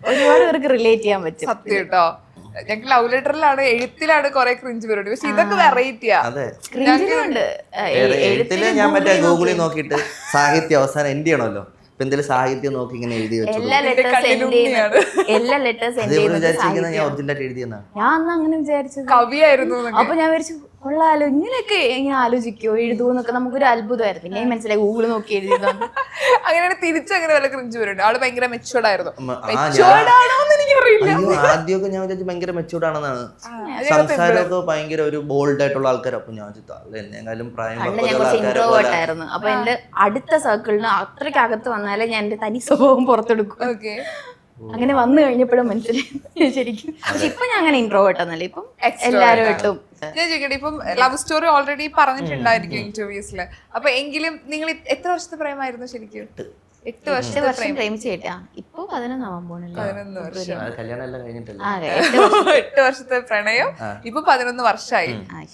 ഒരുപാട് പേർക്ക് റിലേറ്റ് ചെയ്യാൻ പറ്റും. സത്യം കേട്ടോ. ഞങ്ങൾക്ക് ലവ് ലെറ്ററിലാണ്, എഴുത്തിലാണ് കുറെ ക്രിഞ്ച് പരിപാടി. പക്ഷെ ഇതൊക്കെ വെറൈറ്റിയാ. ക്രിഞ്ചിനുണ്ട്. എഴുത്തില് ഞാൻ മറ്റേ ഗൂഗിളിൽ നോക്കിയിട്ട് സാഹിത്യം അവസാനം എൻഡ് ചെയ്യണമല്ലോ. ഇപ്പൊ എന്തെങ്കിലും സാഹിത്യം നോക്കി ഇങ്ങനെ എഴുതി വെച്ചു. എല്ലാ ലെറ്റേഴ്സ് ഞാൻ അന്ന് അങ്ങനെ വിചാരിച്ചത് കവിയായിരുന്നു. അപ്പൊ ഞാൻ വിചാരിച്ചു കൊള്ളാലോ, ഇങ്ങനെയൊക്കെ ഇങ്ങനെ ആലോചിക്കോ എഴുതുന്നൊക്കെ നമുക്കൊരു അത്ഭുതമായിരുന്നു. പിന്നെ മനസ്സിലായി ഗൂഗിള് നോക്കി എഴുതിയതാണ്. അങ്ങനെയാണ് തിരിച്ചങ്ങനെ വല്ല ക്രിഞ്ച് വരുന്നുണ്ട്. ആള് ഭയങ്കര മെച്ചൂർഡ് ആയിരുന്നു. ആദ്യമൊക്കെ ഞാൻ വിചാരിച്ചു ഭയങ്കര മെച്ചൂർഡ് ആണെന്നാണ്. സംസാരമൊക്കെ ഭയങ്കര ഒരു ബോൾഡ് ആയിട്ടുള്ള ആൾക്കാർ. അപ്പൊ ഞാൻ എന്നെക്കാളും പ്രായം ആയിരുന്നു. അപ്പൊ എന്റെ അടുത്ത സർക്കിളിന് അത്രയ്ക്കകത്ത് വന്നാലേ ഞാൻ എന്റെ തനി സ്വഭാവം പുറത്തെടുക്കും. അങ്ങനെ വന്നു കഴിഞ്ഞപ്പോഴും മനസ്സിലായി ശരിക്കും. പക്ഷെ ഇപ്പൊ ഞാൻ അങ്ങനെ ഇൻട്രോവേർട്ട് ഒന്നല്ല, ഇപ്പം എല്ലാരും ഇട്ടും. ഞാൻ ചോദിക്കട്ടെ, ഇപ്പം ലവ് സ്റ്റോറി ഓൾറെഡി പറഞ്ഞിട്ടുണ്ടായിരിക്കും ഇന്റർവ്യൂസില്. അപ്പൊ എങ്കിലും നിങ്ങൾ എത്ര വർഷത്തെ പ്രേമായിരുന്നു ശരിക്കും? 8 വർഷം പ്രേമിച്ചു കേട്ടാ. ഇപ്പൊ 11 ആവാൻ പോണില്ല. 8 വർഷത്തെ പ്രണയം, ഇപ്പൊ 11 വർഷമായി,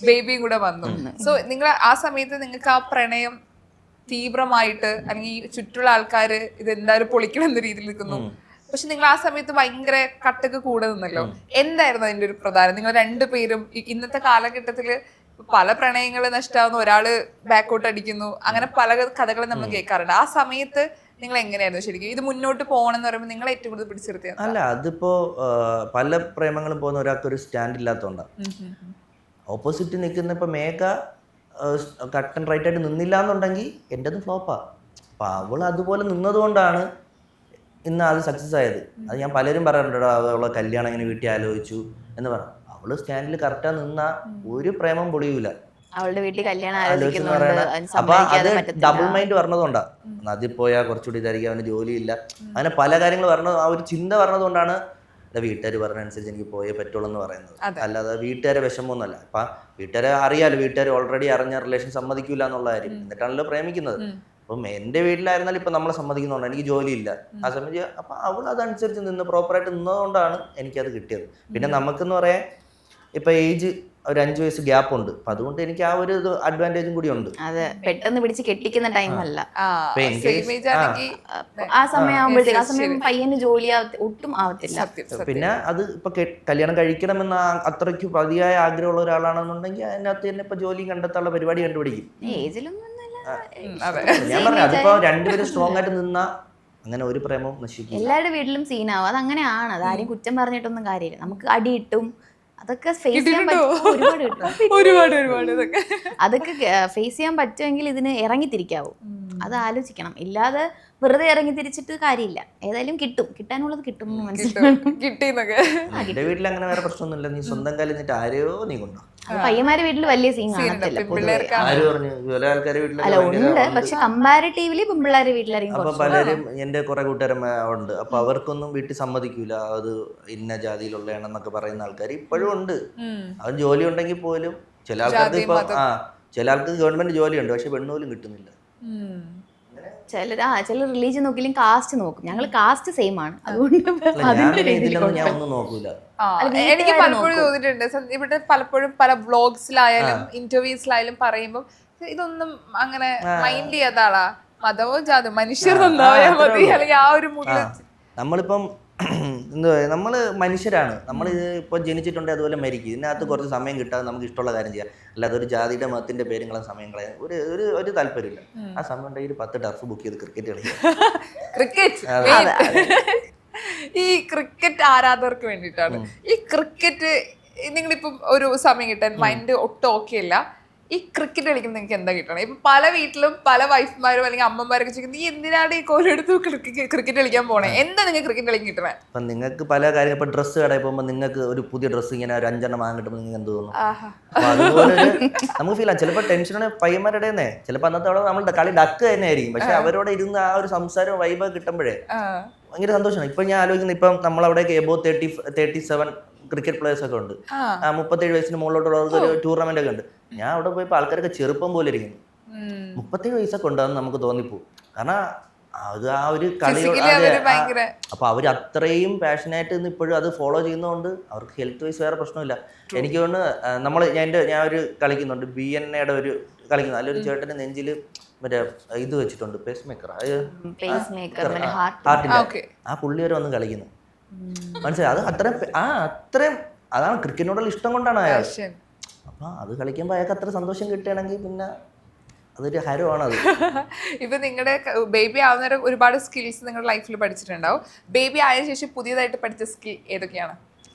ബേബിയും കൂടെ വന്നു. സോ നിങ്ങൾ ആ സമയത്ത് നിങ്ങൾക്ക് ആ പ്രണയം തീവ്രമായിട്ട്, അല്ലെങ്കിൽ ചുറ്റുള്ള ആൾക്കാര് ഇത് എന്തായാലും പൊളിക്കണം എന്ന രീതിയിൽ നിൽക്കുന്നു. പക്ഷെ നിങ്ങൾ ആ സമയത്ത് ഭയങ്കര കട്ടൊക്കെ കൂടെ നിന്നല്ലോ. എന്തായിരുന്നു അതിന്റെ ഒരു പ്രധാനം? നിങ്ങൾ രണ്ടുപേരും ഇന്നത്തെ കാലഘട്ടത്തില് പല പ്രണയങ്ങൾ നഷ്ടമാവുന്നു, ഒരാള് ബാക്കോട്ട് അടിക്കുന്നു, അങ്ങനെ പല കഥകളും നമ്മൾ കേൾക്കാറുണ്ട്. ആ സമയത്ത് നിങ്ങൾ എങ്ങനെയായിരുന്നു ശരിക്കും ഇത് മുന്നോട്ട് പോകണം എന്ന് പറയുമ്പോൾ നിങ്ങൾ ഏറ്റവും കൂടുതൽ പിടിച്ചെടുത്തിയത്? അല്ല, അതിപ്പോ പല പ്രേമങ്ങളും പോകുന്ന ഒരാൾക്ക് ഒരു സ്റ്റാൻഡ് ഇല്ലാത്തതുകൊണ്ടാണ്. ഓപ്പോസിറ്റ് നിൽക്കുന്ന ഇപ്പൊ മേഘ കട്ടൻ റൈറ്റ് ആയിട്ട് നിന്നില്ല എന്നുണ്ടെങ്കിൽ എൻ്റെ അത് ഫ്ലോപ്പാ. അപ്പൊ അവൾ അതുപോലെ നിന്നതുകൊണ്ടാണ് ഇന്ന് അത് സക്സസ് ആയത്. അത് ഞാൻ പലരും പറയാറുണ്ടോ, അവളെ കല്യാണം ഇങ്ങനെ വീട്ടിൽ ആലോചിച്ചു എന്ന് പറഞ്ഞു. അവള് സ്റ്റാൻഡിൽ കറക്റ്റാ നിന്നാ ഒരു പ്രേമം പൊളിയൂല. അവളുടെ വീട്ടിൽ കല്യാണം ആലോചിച്ചെന്ന് പറയണ. അപ്പൊ അത് ഡബിൾ മൈൻഡ് പറഞ്ഞതുകൊണ്ടാ. അതിൽ പോയാൽ കുറച്ചുകൂടി ഇതായിരിക്കും, അവന് ജോലിയില്ല, അങ്ങനെ പല കാര്യങ്ങൾ പറഞ്ഞത്, ആ ഒരു ചിന്ത പറഞ്ഞതുകൊണ്ടാണ് വീട്ടുകാർ പറഞ്ഞനുസരിച്ച് എനിക്ക് പോയേ പറ്റുള്ളൂ എന്ന് പറയുന്നത്. അല്ലാതെ വീട്ടുകാരെ വിഷമമൊന്നുമല്ല. അപ്പൊ വീട്ടുകാരെ അറിയാലോ, വീട്ടുകാർ ഓൾറെഡി അറിഞ്ഞ റിലേഷൻ സമ്മതിക്കൂല എന്നുള്ള കാര്യം, എന്നിട്ടാണല്ലോ പ്രേമിക്കുന്നത്. അപ്പം എൻ്റെ വീട്ടിലായിരുന്നാലും ഇപ്പൊ നമ്മളെ സമ്മതിക്കുന്നുണ്ട്, എനിക്ക് ജോലിയില്ല ആ സമയത്ത്. അപ്പൊ അവൾ അതനുസരിച്ച് നിന്ന് പ്രോപ്പറായിട്ട് നിന്നതുകൊണ്ടാണ് എനിക്കത് കിട്ടിയത്. പിന്നെ നമുക്കെന്ന് പറയാൻ ഇപ്പൊ ഏജ് ഒരു 5 വയസ്സ് ഗ്യാപ്പ് ഉണ്ട്. അപ്പൊ അതുകൊണ്ട് എനിക്ക് ആ ഒരു അഡ്വാൻറ്റേജും കൂടി ഉണ്ട്. അതെ, പെട്ടെന്ന് പിടിച്ച് കെട്ടിക്കുന്ന ടൈം അല്ല ആ സമയമാകുമ്പോഴത്തേക്ക്. ആ സമയം പയ്യന് ജോലി ഒട്ടും ആവത്തില്ല. പിന്നെ അത് ഇപ്പൊ കല്യാണം കഴിക്കണമെന്ന അത്രയ്ക്ക് പതിയായ ആഗ്രഹമുള്ള ഒരാളാണെന്നുണ്ടെങ്കിൽ അതിനകത്ത് തന്നെ ഇപ്പൊ ജോലി കണ്ടെത്താനുള്ള പരിപാടി കണ്ടുപിടിക്കും. ഏജിലൊന്നും ഞാൻ പറഞ്ഞു, അതിപ്പോ രണ്ടുപേരും സ്ട്രോങ് ആയിട്ട് നിന്നാ അങ്ങനെ ഒരു പ്രേമവും നശിക്കും. എല്ലാവരുടെ വീട്ടിലും സീനാവും. അത് അങ്ങനെയാണ്. അതാരും കുറ്റം പറഞ്ഞിട്ടൊന്നും കാര്യമില്ല. നമുക്ക് അടിയിട്ടും അതൊക്കെ ഫേസ് ചെയ്യാൻ അതൊക്കെ ഫേസ് ചെയ്യാൻ പറ്റുമെങ്കിൽ ഇതിന് ഇറങ്ങിത്തിരിക്കാവൂ. അത് ആലോചിക്കണം. ഇല്ലാതെ വെറുതെ ഇറങ്ങി തിരിച്ചിട്ട് കാര്യമില്ല. ഏതായാലും കിട്ടും, കിട്ടാനുള്ളത് കിട്ടും എന്ന് മനസ്സിലാവും. എന്റെ വീട്ടിൽ അങ്ങനെ വേറെ പ്രശ്നമൊന്നുമില്ല. നീ സ്വന്തം കാലിൽ നിന്നിട്ട് ആരെയോ നീ കൊണ്ടോ. പയ്യന്മാരുടെ വീട്ടിൽ വലിയ സീൻ കാണത്തില്ല. അല്ല, ഉണ്ട്, പക്ഷെ കമ്പാരിറ്റീവ്ലി പെൺപിള്ളേരുടെ വീട്ടിലായിരിക്കും. അപ്പൊ പലരും എന്റെ കുറെ കൂട്ടുകാരന്മാരുണ്ട്. അപ്പൊ അവർക്കൊന്നും വീട്ടിൽ സമ്മതിക്കൂല, അത് ഇന്ന ജാതിയിലുള്ളതാണെന്നൊക്കെ പറയുന്ന ആൾക്കാർ ഇപ്പോഴും ഉണ്ട്. അവൻ ജോലി ഉണ്ടെങ്കിൽ പോലും ചില ആൾക്കാർക്ക് ഇപ്പൊ ചില ആൾക്ക് ഗവൺമെന്റ് ജോലിയുണ്ട്, പക്ഷെ പെണ്ണുപോലും കിട്ടുന്നില്ല. ചില റിലീജിയൻ നോക്കില്ലെങ്കിൽ കാസ്റ്റ് നോക്കും. ഞങ്ങൾ കാസ്റ്റ് സെയിം ആണ്, അതുകൊണ്ട് ഞാൻ ഒന്നും നോക്കൂല. എനിക്ക് പലപ്പോഴും തോന്നിയിട്ടുണ്ട്, ഇവിടെ പലപ്പോഴും പല വ്ളോഗ്സിലായാലും ഇന്റർവ്യൂസിലായാലും പറയുമ്പോൾ ഇതൊന്നും അങ്ങനെ മൈൻഡ് ചെയ്യാതാളാ, മതവും ജാതവും മനുഷ്യർ നന്നായാൽ മതി, അല്ലെങ്കിൽ ആ ഒരു നമ്മളിപ്പം എന്താ പറയുക, നമ്മൾ മനുഷ്യരാണ്. നമ്മൾ ഇത് ഇപ്പോൾ ജനിച്ചിട്ടുണ്ടെങ്കിൽ അതുപോലെ മരിക്കും. ഇതിനകത്ത് കുറച്ച് സമയം കിട്ടാതെ നമുക്ക് ഇഷ്ടമുള്ള കാര്യം ചെയ്യാം. അല്ലാതെ ഒരു ജാതിയുടെ മതത്തിന്റെ പേരുകളും സമയം കളയാൻ ഒരു താല്പര്യമില്ല. ആ സമയം ഉണ്ടെങ്കിൽ 10 ടർഫ് ബുക്ക് ചെയ്ത് ക്രിക്കറ്റ് കളിക്കാം. ഈ ക്രിക്കറ്റ് ആരാധകർക്ക് വേണ്ടിയിട്ടാണ്. ഈ ക്രിക്കറ്റ് നിങ്ങളിപ്പം ഒരു സമയം കിട്ടാൻ മൈൻഡ് ഒട്ടും ഓക്കെ അല്ല, ഈ ക്രിക്കറ്റ് കളിക്കുമ്പോൾ നിങ്ങൾക്ക് എന്താ കിട്ടണം? ഇപ്പൊ പല വീട്ടിലും പല വൈഫ്മാരും അല്ലെങ്കിൽ അമ്മമാരൊക്കെ ചോദിക്കുന്നത്, നീ എന്തിനാണ് ഈ കോലെടുത്ത് ക്രിക്കറ്റ് കളിക്കാൻ പോണേ? എന്താ നിങ്ങൾക്ക് ക്രിക്കറ്റ് കളിക്കാൻ കിട്ടണേ? അപ്പൊ നിങ്ങൾക്ക് പല കാര്യങ്ങൾ, ഇപ്പൊ ഡ്രസ്സ് കടയിൽ പോകുമ്പോൾ നിങ്ങൾക്ക് ഒരു പുതിയ ഡ്രസ്സ് ഇങ്ങനെ ഒരു 5 എണ്ണം വാങ്ങാൻ കിട്ടുമ്പോൾ നിങ്ങൾക്ക് എന്ത് തോന്നും? അപ്പൊ അതുപോലെ നമുക്ക് ഫീൽ ആവും. ചിലപ്പോൾ ടെൻഷനാണ് പയ്യന്മാരുടെ തന്നെ. ചിലപ്പോൾ അന്നത്തെ അവിടെ നമ്മളുടെ കളി ഡക്ക് തന്നെ ആയിരിക്കും, പക്ഷെ അവരോട് ഇരുന്ന് ആ ഒരു സംസാരവും വൈബ് കിട്ടുമ്പോഴേ ഭയങ്കര സന്തോഷമാണ്. ഇപ്പൊ ഞാൻ ആലോചിക്കുന്നത്, ഇപ്പം നമ്മളവിടെയൊക്കെ എബോ 37 ക്രിക്കറ്റ് പ്ലേയേഴ്സ് ഒക്കെ ഉണ്ട്. 37 വയസ്സിന് മുകളിലോട്ടുള്ളവർക്ക് ഒരു ടൂർണമെന്റ് ഒക്കെ ഉണ്ട്. ഞാൻ അവിടെ പോയപ്പോൾ ആൾക്കാരൊക്കെ ചെറുപ്പം പോലെ ഇരിക്കുന്നു. 37 വയസ്സൊക്കെ ഉണ്ടാകുന്ന നമുക്ക് തോന്നിപ്പോവും. കാരണം അത് ആ ഒരു കളിയോട്. അപ്പൊ അവർ അത്രയും പാഷനായിട്ട് നിന്ന് ഇപ്പോഴും അത് ഫോളോ ചെയ്യുന്നതുകൊണ്ട് അവർക്ക് ഹെൽത്ത് വൈസ് വേറെ പ്രശ്നമില്ല. എനിക്ക് തോന്നുന്നു ഞാൻ ഒരു കളിക്കുന്നുണ്ട്, BNAയുടെ ഒരു കളിക്കുന്നു. അതിലൊരു ചേട്ടന്റെ നെഞ്ചില് മറ്റേ ഇത് വെച്ചിട്ടുണ്ട്, പേസ് മേക്കർ, ഹാർട്ടിന്റെ. ആ പുള്ളി വരെ വന്ന് കളിക്കുന്നു. മനസ്സിലായി? അത് അത്രയും അതാണ് ക്രിക്കറ്റിനോടുള്ള ഇഷ്ടം കൊണ്ടാണ് അയാൾ. അപ്പൊ അത് കളിക്കുമ്പോൾ അയാൾക്ക് അത്ര സന്തോഷം കിട്ടുകയാണെങ്കിൽ പിന്നെ അതൊരു ഹരമാണ്. അത് ഇപ്പൊ നിങ്ങളുടെ ബേബി ആവുന്നവരെ ഒരുപാട് സ്കിൽസ് നിങ്ങളുടെ ലൈഫിൽ പഠിച്ചിട്ടുണ്ടാവും. ബേബി ആയ ശേഷം പുതിയതായിട്ട് പഠിച്ച സ്കിൽ ഏതൊക്കെയാണ്?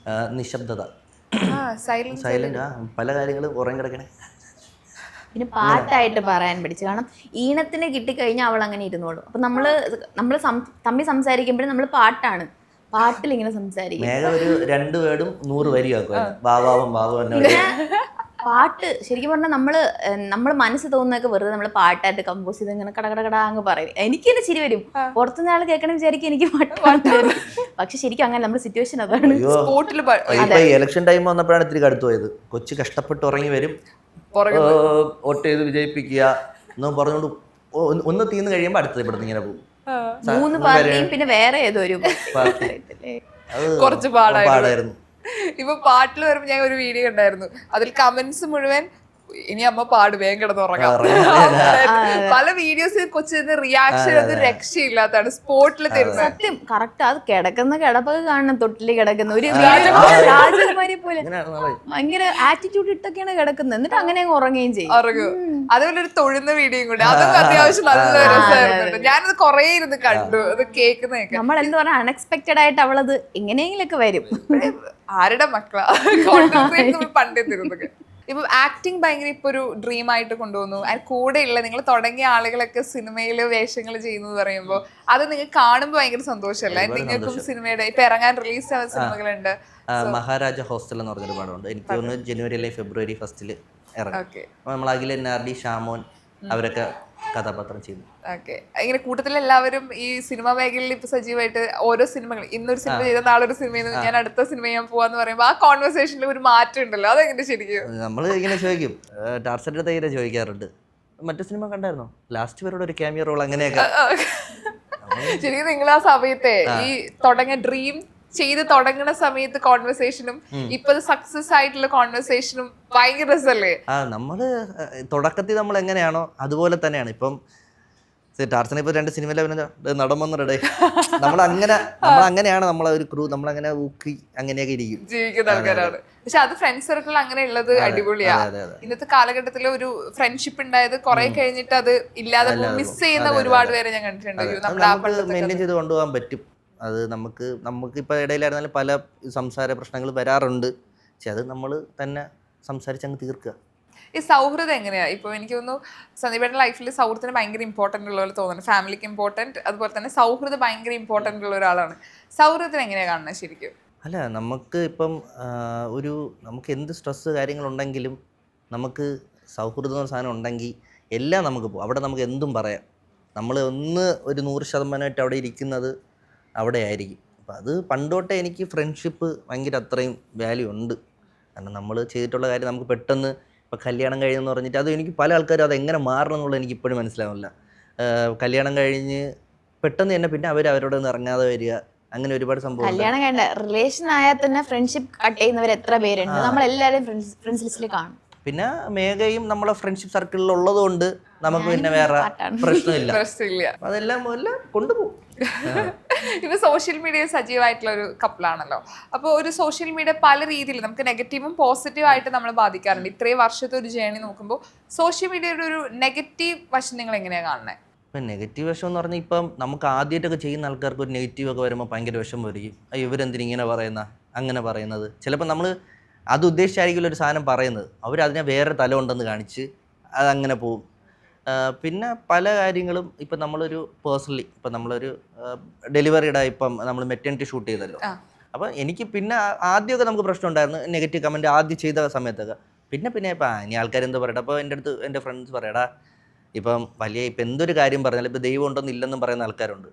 നിശബ്ദത, സൈലന്റ്. പല കാര്യങ്ങളും ഉറങ്ങി കിടക്കണേ. പിന്നെ പാട്ടായിട്ട് പറയാൻ പഠിച്ചു. കാരണം ഈണത്തിന് കിട്ടിക്കഴിഞ്ഞാൽ അവൾ അങ്ങനെ ഇരുന്നോളും. അപ്പൊ നമ്മള് തമ്മിൽ സംസാരിക്കുമ്പോഴും നമ്മൾ പാട്ടിൽ ഇങ്ങനെ സംസാരിക്കും. ഒരു 2 വേർഡും 100 വരിയാക്കും. പാട്ട് ശരിക്കും പറഞ്ഞാൽ നമ്മള് മനസ്സ് തോന്നുന്നൊക്കെ വെറുതെ നമ്മൾ പാട്ടായിട്ട് കമ്പോസ് ചെയ്ത് ഇങ്ങനെ കട അങ്ങ് പറയും. എനിക്ക് തന്നെ ചിരി വരും. പുറത്തുനിന്ന് ആൾ കേൾക്കണം വിചാരിക്കും എനിക്ക് പാട്ട് വരും. പക്ഷെ ശരിക്കും അങ്ങനെ നമ്മുടെ സിറ്റുവേഷൻ അതാണ്. ഇലക്ഷൻ ടൈം വന്നപ്പോഴാണ് ഇത്തിരി കടുത്തു പോയത്. കൊച്ചു കഷ്ടപ്പെട്ട് ഉറങ്ങി വരും, വോട്ട് ചെയ്ത് വിജയിപ്പിക്കുക എന്ന് പറഞ്ഞുകൊണ്ട് ഒന്ന് തീർന്നു കഴിയുമ്പോൾ അടുത്തത് ഇവിടുന്ന് ഇങ്ങനെ പോകും. 3 പാർട്ടിയും പിന്നെ വേറെ ഏതോ ഒരു കുറച്ച് പാടായിരുന്നു. ഇപ്പൊ പാട്ടിൽ വരുമ്പോ ഞാൻ ഒരു വീഡിയോ കണ്ടായിരുന്നു, അതിൽ കമന്റ്സ് മുഴുവൻ ഇനി അമ്മ പാട് വേഗം കിടന്നുറങ്ങാം. പല വീഡിയോസ് കൊച്ചിന് റിയാക്ഷൻ അത് രക്ഷയില്ലാത്തതാണ്, സ്പോട്ടിൽ തരുന്നത്. സത്യം കറക്റ്റ്. അത് കിടക്കുന്ന കിടപ്പൊക്കെ കാണണം, തൊട്ടില് കിടക്കുന്ന ഒരു രാജകുമാരി പോലെ അങ്ങനെയാണ് നാളെ. ഭയങ്കര ആറ്റിറ്റ്യൂഡ് ഇട്ടൊക്കെയാണ് കിടക്കുന്നത്, എന്നിട്ട് അങ്ങനെ അങ്ങ് ഉറങ്ങുകയും ചെയ്യും. ഉറങ്ങും. അതുപോലെ ഒരു തൊഴുന്ന വീഡിയോയും കൂടെ, അതൊക്കെ അത്യാവശ്യം നല്ല രസമായിരുന്നു. ഞാനത് കൊറേ ഇരുന്ന് കണ്ടു, അത് കേൾക്കുന്നതൊക്കെ. നമ്മൾ എന്താ പറയാ, അൺഎക്സ്പെക്ടഡ് ആയിട്ട് അവളത് എങ്ങനെയെങ്കിലൊക്കെ വരും. ആരുടെ മക്കളാ കോൺസെൻട്രേറ്റ് പണ്ടേ തരുന്നതൊക്കെ. ഇപ്പൊ ആക്ടിങ് ഭയങ്കര ഇപ്പൊ ഒരു ഡ്രീം ആയിട്ട് കൊണ്ടുപോകുന്നു. അതിന് കൂടെയുള്ള നിങ്ങൾ തുടങ്ങിയ ആളുകളൊക്കെ സിനിമയില് വേഷങ്ങൾ ചെയ്യുന്നു പറയുമ്പോൾ അത് നിങ്ങൾക്ക് കാണുമ്പോൾ ഭയങ്കര സന്തോഷമല്ലേ? നിങ്ങൾക്കും സിനിമയുടെ ഇപ്പൊ ഇറങ്ങാൻ റിലീസ് ആവുന്ന സിനിമകളുണ്ട്. മഹാരാജ ഹോസ്റ്റൽ എന്ന് പറഞ്ഞൊരു പടമുണ്ട്. എനിക്ക് തോന്നുന്നു ജനുവരി അല്ലെങ്കിൽ ഫെബ്രുവരി ഫസ്റ്റിൽ ഇറങ്ങും. അപ്പോൾ നമ്മൾ അഖിൽ NRD, ഷാമോൻ അവരൊക്കെ കഥാപാത്രം ചെയ്യുന്നു. ഓക്കെ. ഇങ്ങനെ കൂട്ടത്തിൽ എല്ലാവരും ഈ സിനിമാ മേഖലയിൽ ഇപ്പൊ സജീവമായിട്ട് ഓരോ സിനിമകൾ, ഇന്നൊരു സിനിമ ചെയ്ത നാളൊരു സിനിമയിൽ ഞാൻ അടുത്ത സിനിമ ചെയ്യാൻ പോവാന്ന് പറയുമ്പോൾ ആ കോൺവെർസേഷനിൽ ഒരു മാറ്റം ഉണ്ടല്ലോ, അതെങ്ങനെ ശരിക്കും? നമ്മൾ ഇങ്ങനെ ചോദിക്കും, ടാർസന്റെ അടുത്ത് ഇങ്ങനെ ചോദിക്കാറുണ്ട്, മറ്റു സിനിമ കണ്ടായിരുന്നോ, ലാസ്റ്റ് പേരോട് ഒരു ക്യാമിയോ റോൾ അങ്ങനെയൊക്കെ. ശരിക്കും നിങ്ങൾ ആ സമയത്തെ ഈ തുടങ്ങിയ ഡ്രീം ചെയ്ത് തുടങ്ങുന്ന സമയത്ത് കോൺവെർസേഷനും ഇപ്പൊ സക്സസ് ആയിട്ടുള്ള കോൺവെർസേഷനും ഭയങ്കര രസമല്ലേ? നമ്മള് തുടക്കത്തിൽ നമ്മൾ എങ്ങനെയാണോ അതുപോലെ തന്നെയാണ് ഇപ്പം. ടാർസനെ ഇപ്പൊ 2 സിനിമയിലെ നടമെന്നടേ നമ്മളങ്ങനെയാണ് നമ്മളെ ഒരു ക്രൂ, നമ്മളങ്ങനെ ഊക്കി അങ്ങനെയൊക്കെ ഇരിക്കും, ജീവിക്കുന്ന ആൾക്കാരാണ്. പക്ഷെ അത് ഫ്രണ്ട് സർക്കിൾ അങ്ങനെ ഉള്ളത് അടിപൊളിയാ. ഇന്നത്തെ കാലഘട്ടത്തിൽ ഒരു ഫ്രണ്ട്ഷിപ്പ് ഉണ്ടായത് കുറെ കഴിഞ്ഞിട്ട് അത് ഇല്ലാതെ മിസ് ചെയ്യുന്ന ഒരുപാട് പേരെ ഞാൻ കണ്ടിട്ടുണ്ട്. മെയിൻറ്റെയിൻ ചെയ്ത് കൊണ്ടുപോകാൻ പറ്റും. അത് നമുക്കിപ്പോൾ ഇടയിലായിരുന്നാലും പല സംസാര പ്രശ്നങ്ങൾ വരാറുണ്ട്. പക്ഷെ അത് നമ്മൾ തന്നെ സംസാരിച്ചങ്ങ് തീർക്കുക. ഈ സൗഹൃദം എങ്ങനെയാ? ഇപ്പോൾ എനിക്ക് തോന്നുന്നു സന്ദീപേട്ടൻ്റെ ലൈഫിൽ സൗഹൃദത്തിന് ഭയങ്കര ഇമ്പോർട്ടൻ്റ് ഉള്ള പോലെ തോന്നുന്നു. ഫാമിലിക്ക് ഇമ്പോർട്ടൻറ്റ്, അതുപോലെ തന്നെ സൗഹൃദം ഭയങ്കര ഇമ്പോർട്ടൻ്റ് ഉള്ള ഒരാളാണ്. സൗഹൃദത്തിന് എങ്ങനെയാണ് കാണുന്നത് ശരിക്കും? അല്ല, നമുക്ക് ഇപ്പം നമുക്ക് എന്ത് സ്ട്രെസ്സ് കാര്യങ്ങളുണ്ടെങ്കിലും നമുക്ക് സൗഹൃദം എന്ന സാധനം ഉണ്ടെങ്കിൽ എല്ലാം നമുക്ക് പോകും. അവിടെ നമുക്ക് എന്തും പറയാം. നമ്മൾ ഒരു 100% അവിടെ ഇരിക്കുന്നത് അവിടെ ആയിരിക്കും. അപ്പം അത് പണ്ടോട്ടേ എനിക്ക് ഫ്രണ്ട്ഷിപ്പ് ഭയങ്കര അത്രയും വാല്യൂ ഉണ്ട്. കാരണം നമ്മൾ ചെയ്തിട്ടുള്ള കാര്യം നമുക്ക് പെട്ടെന്ന് ഇപ്പോൾ കല്യാണം കഴിഞ്ഞെന്ന് പറഞ്ഞിട്ട് അത് എനിക്ക് പല ആൾക്കാരും അത് എങ്ങനെ മാറണം എന്നുള്ളത് എനിക്ക് ഇപ്പോഴും മനസ്സിലാവില്ല. കല്യാണം കഴിഞ്ഞ് പെട്ടെന്ന് തന്നെ പിന്നെ അവരോട് ഒന്ന് ഇറങ്ങാതെ വരിക, അങ്ങനെ ഒരുപാട് സംഭവം. കല്യാണം കഴിഞ്ഞ റിലേഷൻ ആയാൽ തന്നെ ഫ്രണ്ട്ഷിപ്പ് കട്ട് ചെയ്യുന്നവർ എത്ര പേരുണ്ട്, നമ്മളെല്ലാവരും ഫ്രണ്ട്സ് ലിസ്റ്റിൽ കാണും. പിന്നെ മേഘയും നമ്മളെ ഫ്രണ്ട്ഷിപ്പ് സർക്കിളിൽ ഉള്ളത് കൊണ്ട് നമുക്ക് പിന്നെ വേറെ പ്രശ്നമില്ല. അതെല്ലാം കൊണ്ടുപോകും. ഇപ്പൊ സോഷ്യൽ മീഡിയ സജീവമായിട്ടുള്ള ഒരു കപ്പിളാണല്ലോ. അപ്പോൾ ഒരു സോഷ്യൽ മീഡിയ പല രീതിയിൽ നമുക്ക് നെഗറ്റീവും പോസിറ്റീവും ആയിട്ട് നമ്മളെ ബാധിക്കാറുണ്ട്. ഇത്രയും വർഷത്തെ ഒരു ജേണി നോക്കുമ്പോൾ സോഷ്യൽ മീഡിയയുടെ ഒരു നെഗറ്റീവ് വശം നിങ്ങൾ എങ്ങനെയാണ് കാണുന്നത്? ഇപ്പം നെഗറ്റീവ് വശം എന്ന് പറഞ്ഞാൽ ഇപ്പം നമുക്ക് ആദ്യമായിട്ടൊക്കെ ചെയ്യുന്ന ആൾക്കാർക്ക് ഒരു നെഗറ്റീവ് ഒക്കെ വരുമ്പോൾ ഭയങ്കര വിഷം വരികയും, ഇവരെന്തിനും ഇങ്ങനെ അങ്ങനെ പറയുന്നത്. ചിലപ്പോൾ നമ്മൾ അത് ഉദ്ദേശിച്ചായിരിക്കും ഒരു സാധനം പറയുന്നത്, അവരതിനെ വേറെ തലം ഉണ്ടെന്ന് കാണിച്ച് അതങ്ങനെ പോവും. പിന്നെ പല കാര്യങ്ങളും ഇപ്പം നമ്മളൊരു പേഴ്സണലി ഇപ്പം നമ്മളൊരു ഡെലിവറിയുടെ ഇപ്പം നമ്മൾ മെറ്റേണിറ്റി ഷൂട്ട് ചെയ്തല്ലോ. അപ്പം എനിക്ക് പിന്നെ ആദ്യമൊക്കെ നമുക്ക് പ്രശ്നം ഉണ്ടായിരുന്നു, നെഗറ്റീവ് കമൻറ്റ് ആദ്യം ചെയ്ത സമയത്തൊക്കെ. പിന്നെ ഇപ്പം ഇനി ആൾക്കാരെന്ത് പറയട്ടെ. അപ്പോൾ എൻ്റെ അടുത്ത് എൻ്റെ ഫ്രണ്ട്സ് പറയടാ, ഇപ്പം എന്തൊരു കാര്യം പറഞ്ഞാലും ഇപ്പം ദൈവം ഉണ്ടെന്ന് ഇല്ലെന്നും പറയുന്ന ആൾക്കാരുണ്ട്.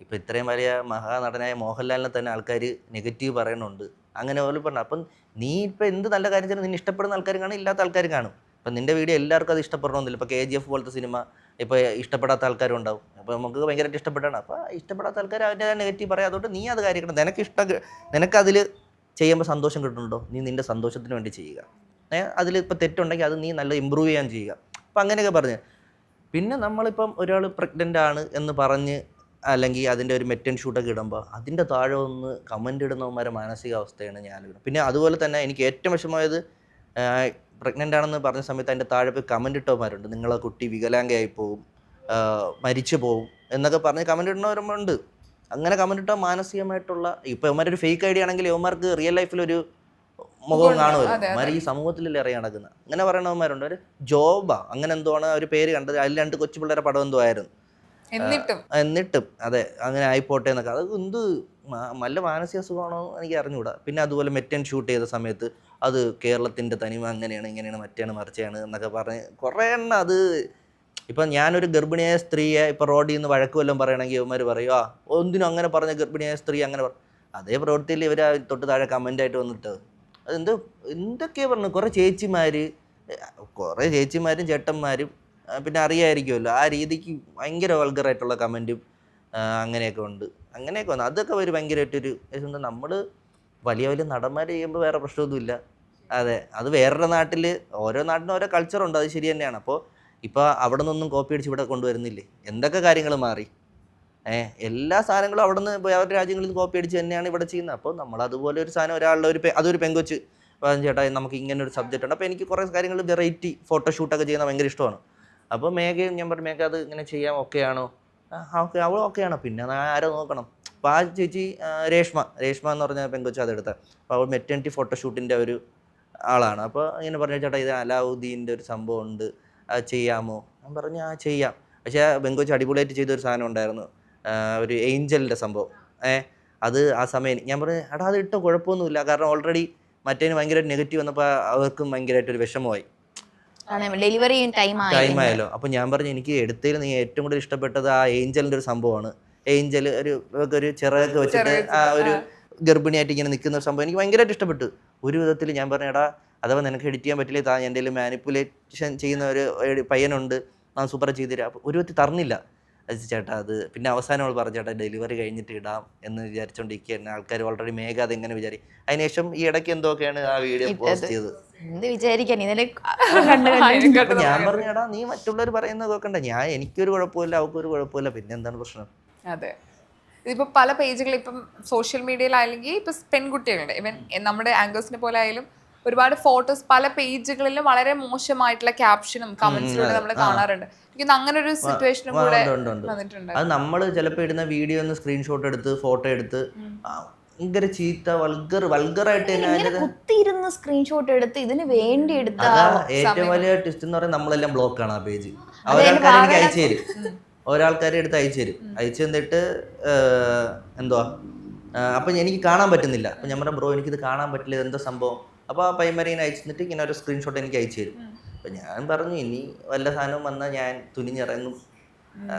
ഇപ്പം ഇത്രയും വലിയ മഹാനടനായ മോഹൻലാലിനെ തന്നെ ആൾക്കാർ നെഗറ്റീവ് പറയുന്നുണ്ട്. അങ്ങനെ പോലെ പറഞ്ഞു. അപ്പം നീ ഇപ്പം എന്ത് നല്ല കാര്യം ചെയ്താലും നിന്നെ ഇഷ്ടപ്പെടുന്ന ആൾക്കാരും കാണും, ഇല്ലാത്ത ആൾക്കാരും കാണും. ഇപ്പം നിൻ്റെ വീഡിയോ എല്ലാവർക്കും അത് ഇഷ്ടപ്പെടണമെന്നില്ല. ഇപ്പോൾ KGF പോലത്തെ സിനിമ ഇപ്പോൾ ഇഷ്ടപ്പെടാത്ത ആൾക്കാരും ഉണ്ടാവും. അപ്പോൾ നമുക്ക് ഭയങ്കരമായിട്ട് ഇഷ്ടപ്പെട്ടാണ്. അപ്പോൾ ഇഷ്ടപ്പെടാത്ത ആൾക്കാർ അതിൻ്റെ നെഗറ്റീവ് പറയാം. അതുകൊണ്ട് നീ അത് കാര്യക്കണം, നിനക്കതിൽ ചെയ്യുമ്പോൾ സന്തോഷം കിട്ടുന്നുണ്ടോ, നീ നിൻ്റെ സന്തോഷത്തിന് വേണ്ടി ചെയ്യുക. അതിൽ ഇപ്പോൾ തെറ്റുണ്ടെങ്കിൽ അത് നീ നല്ല ഇമ്പ്രൂവ് ചെയ്യാൻ ചെയ്യുക. അപ്പം അങ്ങനെയൊക്കെ പറഞ്ഞ് പിന്നെ നമ്മളിപ്പം ഒരാൾ പ്രഗ്നൻ്റ് ആണ് എന്ന് പറഞ്ഞ് അല്ലെങ്കിൽ അതിൻ്റെ ഒരു മെറ്റൻ ഷൂട്ടൊക്കെ ഇടുമ്പോൾ അതിൻ്റെ താഴെ ഒന്ന് കമൻ്റ് ഇടുന്നവന്മാരെ മാനസികാവസ്ഥയാണ് ഞാൻ. പിന്നെ അതുപോലെ തന്നെ എനിക്ക് ഏറ്റവും വിഷമമായത് പ്രഗ്നൻ്റ് ആണെന്ന് പറഞ്ഞ സമയത്ത് അതിൻ്റെ താഴെ പോയി കമൻ്റ് ഇട്ടവന്മാരുണ്ട്. നിങ്ങളെ കുട്ടി വികലാംഗയായി പോവും, മരിച്ചു പോവും എന്നൊക്കെ പറഞ്ഞ് കമൻ്റ് ഇടുന്നവരുമുണ്ട്. അങ്ങനെ കമൻ്റ് ഇട്ടാൽ മാനസികമായിട്ടുള്ള ഇപ്പോൾ ഇവന്മാരൊരു ഫേക്ക് ഐഡിയ ആണെങ്കിൽ ഇവന്മാർക്ക് റിയൽ ലൈഫിലൊരു മുഖം കാണുമല്ലോ. ഇവന്മാർ ഈ സമൂഹത്തിലല്ലേ അറിയാൻ നടക്കുന്നത്. അങ്ങനെ പറയണവന്മാരുണ്ട്. ഒരു ജോബാ അങ്ങനെ എന്തോ ആണ് ഒരു പേര് കണ്ടത്. അതിൽ 2 കൊച്ചു പിള്ളേരെ പടം എന്തോ ആയിരുന്നു. എന്നിട്ടും അതെ അങ്ങനെ ആയിപ്പോട്ടെ എന്നൊക്കെ. അത് എന്ത് നല്ല മാനസിക സുഖമാണോ എനിക്ക് അറിഞ്ഞുകൂടാ. പിന്നെ അതുപോലെ മെറ്റൻ ഷൂട്ട് ചെയ്ത സമയത്ത് അത് കേരളത്തിൻ്റെ തനിമ അങ്ങനെയാണ് ഇങ്ങനെയാണ് മറ്റാണ് മറിച്ചാണ് എന്നൊക്കെ പറഞ്ഞ് കുറേ എണ്ണം. അത് ഇപ്പം ഞാനൊരു ഗർഭിണിയായ സ്ത്രീയെ ഇപ്പം റോഡിൽ നിന്ന് വഴക്ക് വല്ലതും പറയണമെങ്കിൽ ഇവന്മാർ പറയും ഒന്നിനും അങ്ങനെ പറഞ്ഞ ഗർഭിണിയായ സ്ത്രീ അങ്ങനെ അതേ പ്രവൃത്തിയിൽ ഇവർ തൊട്ട് താഴെ കമൻ്റായിട്ട് വന്നിട്ട് എന്തൊക്കെയാണ് പറഞ്ഞു. കുറേ ചേച്ചിമാരും ചേട്ടന്മാരും പിന്നെ അറിയാമായിരിക്കുമല്ലോ ആ രീതിക്ക് ഭയങ്കര വൾഗറായിട്ടുള്ള കമൻറ്റും അങ്ങനെയൊക്കെ ഉണ്ട്. അങ്ങനെയൊക്കെ വന്നു. അതൊക്കെ ഒരു ഭയങ്കരമായിട്ടൊരു നമ്മൾ വലിയ നടന്മാർ ചെയ്യുമ്പോൾ വേറെ പ്രശ്നമൊന്നുമില്ല. അതെ, അത് വേറൊരു നാട്ടിൽ ഓരോ നാട്ടിനും ഓരോ കൾച്ചറുണ്ട്, അത് ശരി തന്നെയാണ്. അപ്പോൾ ഇപ്പോൾ അവിടെ നിന്നൊന്നും കോപ്പി അടിച്ച് ഇവിടെ കൊണ്ടുവരുന്നില്ലേ, എന്തൊക്കെ കാര്യങ്ങൾ മാറി. എല്ലാ സാധനങ്ങളും അവിടെ നിന്ന് വേറെ രാജ്യങ്ങളിൽ നിന്ന് കോപ്പി അടിച്ച് തന്നെയാണ് ഇവിടെ ചെയ്യുന്നത്. അപ്പോൾ നമ്മൾ അതുപോലെ ഒരു സാധനം ഒരാളുടെ അതൊരു പെങ്കൊച്ച് ചേട്ടാ നമുക്ക് ഇങ്ങനെ ഒരു സബ്ജക്റ്റ് ഉണ്ട്. അപ്പോൾ എനിക്ക് കുറേ കാര്യങ്ങൾ വെറൈറ്റി ഫോട്ടോഷൂട്ടൊക്കെ ചെയ്യുന്നത് ഭയങ്കര ഇഷ്ടമാണ്. അപ്പോൾ മേഘയും ഞാൻ പറഞ്ഞു മേഘ അത് ഇങ്ങനെ ചെയ്യാൻ ഓക്കെയാണോ? ഓക്കെ, അവൾ ഓക്കെയാണോ? പിന്നെ ആരോ നോക്കണം. അപ്പോൾ ആ ചേച്ചി രേഷ്മ എന്ന് പറഞ്ഞ പെങ്കൊച്ച് അതെടുത്ത. അപ്പോൾ അവൾ മെറ്റേണിറ്റി ഫോട്ടോഷൂട്ടിൻ്റെ ഒരു ആളാണ്. അപ്പോൾ ഇങ്ങനെ പറഞ്ഞു ചേട്ടാ ഇത് അലാവുദ്ദീൻ്റെ ഒരു സംഭവം ഉണ്ട്, അത് ചെയ്യാമോ? ഞാൻ പറഞ്ഞു ചെയ്യാം. പക്ഷേ പെങ്കൊച്ച് അടിപൊളിയായിട്ട് ചെയ്തൊരു സാധനം ഉണ്ടായിരുന്നു, ഒരു ഏഞ്ചലിൻ്റെ സംഭവം. അത് ആ സമയം ഞാൻ പറഞ്ഞു എടാ അത് ഇട്ടോ കുഴപ്പമൊന്നുമില്ല, കാരണം ഓൾറെഡി മറ്റേന് ഭയങ്കര നെഗറ്റീവ് വന്നപ്പോൾ അവർക്കും ഭയങ്കരമായിട്ടൊരു വിഷമമായി, ഡെലിവറി ടൈം ആയല്ലോ. അപ്പോൾ ഞാൻ പറഞ്ഞു എനിക്ക് എടുത്തതിൽ നീ ഏറ്റവും കൂടുതൽ ഇഷ്ടപ്പെട്ടത് ആ ഏഞ്ചലിൻ്റെ ഒരു സംഭവമാണ്. ഏഞ്ചൽ ഒരു ചിറകൊക്കെ വെച്ചിട്ട് ആ ഒരു ഗർഭിണിയായിട്ട് ഇങ്ങനെ നിൽക്കുന്ന ഒരു സംഭവം എനിക്ക് ഭയങ്കരമായിട്ട് ഇഷ്ടപ്പെട്ടു. ഒരു വിധത്തിൽ ഞാൻ പറഞ്ഞു എടാ അഥവാ നിനക്ക് എഡിറ്റ് ചെയ്യാൻ പറ്റില്ല, എൻ്റെ കയ്യിൽ മാനിപ്പുലേഷൻ ചെയ്യുന്ന ഒരു പയ്യനുണ്ട്, ഞാൻ സൂപ്പർ ചെയ്തുതരാം. അപ്പോൾ ഒരു വിധത്തിൽ തറന്നില്ല ചേട്ടാ. അത് പിന്നെ അവസാനം അവൾ പറഞ്ഞു ചേട്ടാ ഡെലിവറി കഴിഞ്ഞിട്ട് ഇടാം എന്ന് വിചാരിച്ചുകൊണ്ടിരിക്കുകയായിരുന്നു. ആൾക്കാർ ഓൾറെഡി മേഘ അതെങ്ങനെ വിചാരിക്കും. അതിനുശേഷം ഈ ഇടയ്ക്ക് എന്തൊക്കെയാണ് ആ വീഡിയോ പോസ്റ്റ് ചെയ്തത്. ഞാൻ പറഞ്ഞു എടാ നീ മറ്റുള്ളവർ പറയുന്നത് നോക്കണ്ട, എനിക്കൊരു കുഴപ്പമില്ല അവൾക്കൊരു കുഴപ്പമില്ല, പിന്നെ എന്താണ് പ്രശ്നം? അതെ, ഇതിപ്പോ പല പേജുകൾ ഇപ്പം സോഷ്യൽ മീഡിയയിലായെങ്കിൽ ഇപ്പൊ പെൺകുട്ടികളുടെ ഇവൻ നമ്മുടെ ആങ്കേഴ്സിനെ പോലെ ആയാലും ഒരുപാട് ഫോട്ടോസ് പല പേജുകളിലും വളരെ മോശമായിട്ടുള്ള ക്യാപ്ഷനും കമന്റ്സിലൂടെ നമ്മൾ കാണാറുണ്ട്. എനിക്ക് അങ്ങനെ ഒരു സിറ്റുവേഷനും കൂടെ വന്നിട്ടുണ്ട്. അത് നമ്മൾ ചിലപ്പോൾ ഇടുന്ന വീഡിയോ ഒന്ന് സ്ക്രീൻഷോട്ട് എടുത്ത് ഫോട്ടോ എടുത്ത് ഭയങ്കര ചീത്ത വൾഗറായിട്ട് കുത്തിയിരുന്ന് സ്ക്രീൻഷോട്ട് എടുത്ത് ഇതിന് വേണ്ടി എടുത്ത ഏറ്റവും വലിയ ട്വിസ്റ്റ് എന്ന് പറയുന്നത് നമ്മളെല്ലാം ബ്ലോക്കാണ് ആ പേജ്. ഒരാൾക്കാർ എനിക്ക് അയച്ചു തരും, ഒരാൾക്കാരെ എടുത്ത് അയച്ചു തന്നിട്ട് എന്തുവാ അപ്പം എനിക്ക് കാണാൻ പറ്റുന്നില്ല. അപ്പം ഞാൻ പറഞ്ഞ ബ്രോ എനിക്കിത് കാണാൻ പറ്റില്ല, ഇതെന്താ സംഭവം? അപ്പോൾ ആ പൈമരീനെ അയച്ചു തന്നിട്ട് ഇങ്ങനെ ഒരു സ്ക്രീൻഷോട്ട് എനിക്ക് അയച്ചു തരും. അപ്പം ഞാൻ പറഞ്ഞു ഇനി വല്ല സാധനവും വന്നാൽ ഞാൻ തുനിഞ്ഞിറങ്ങും.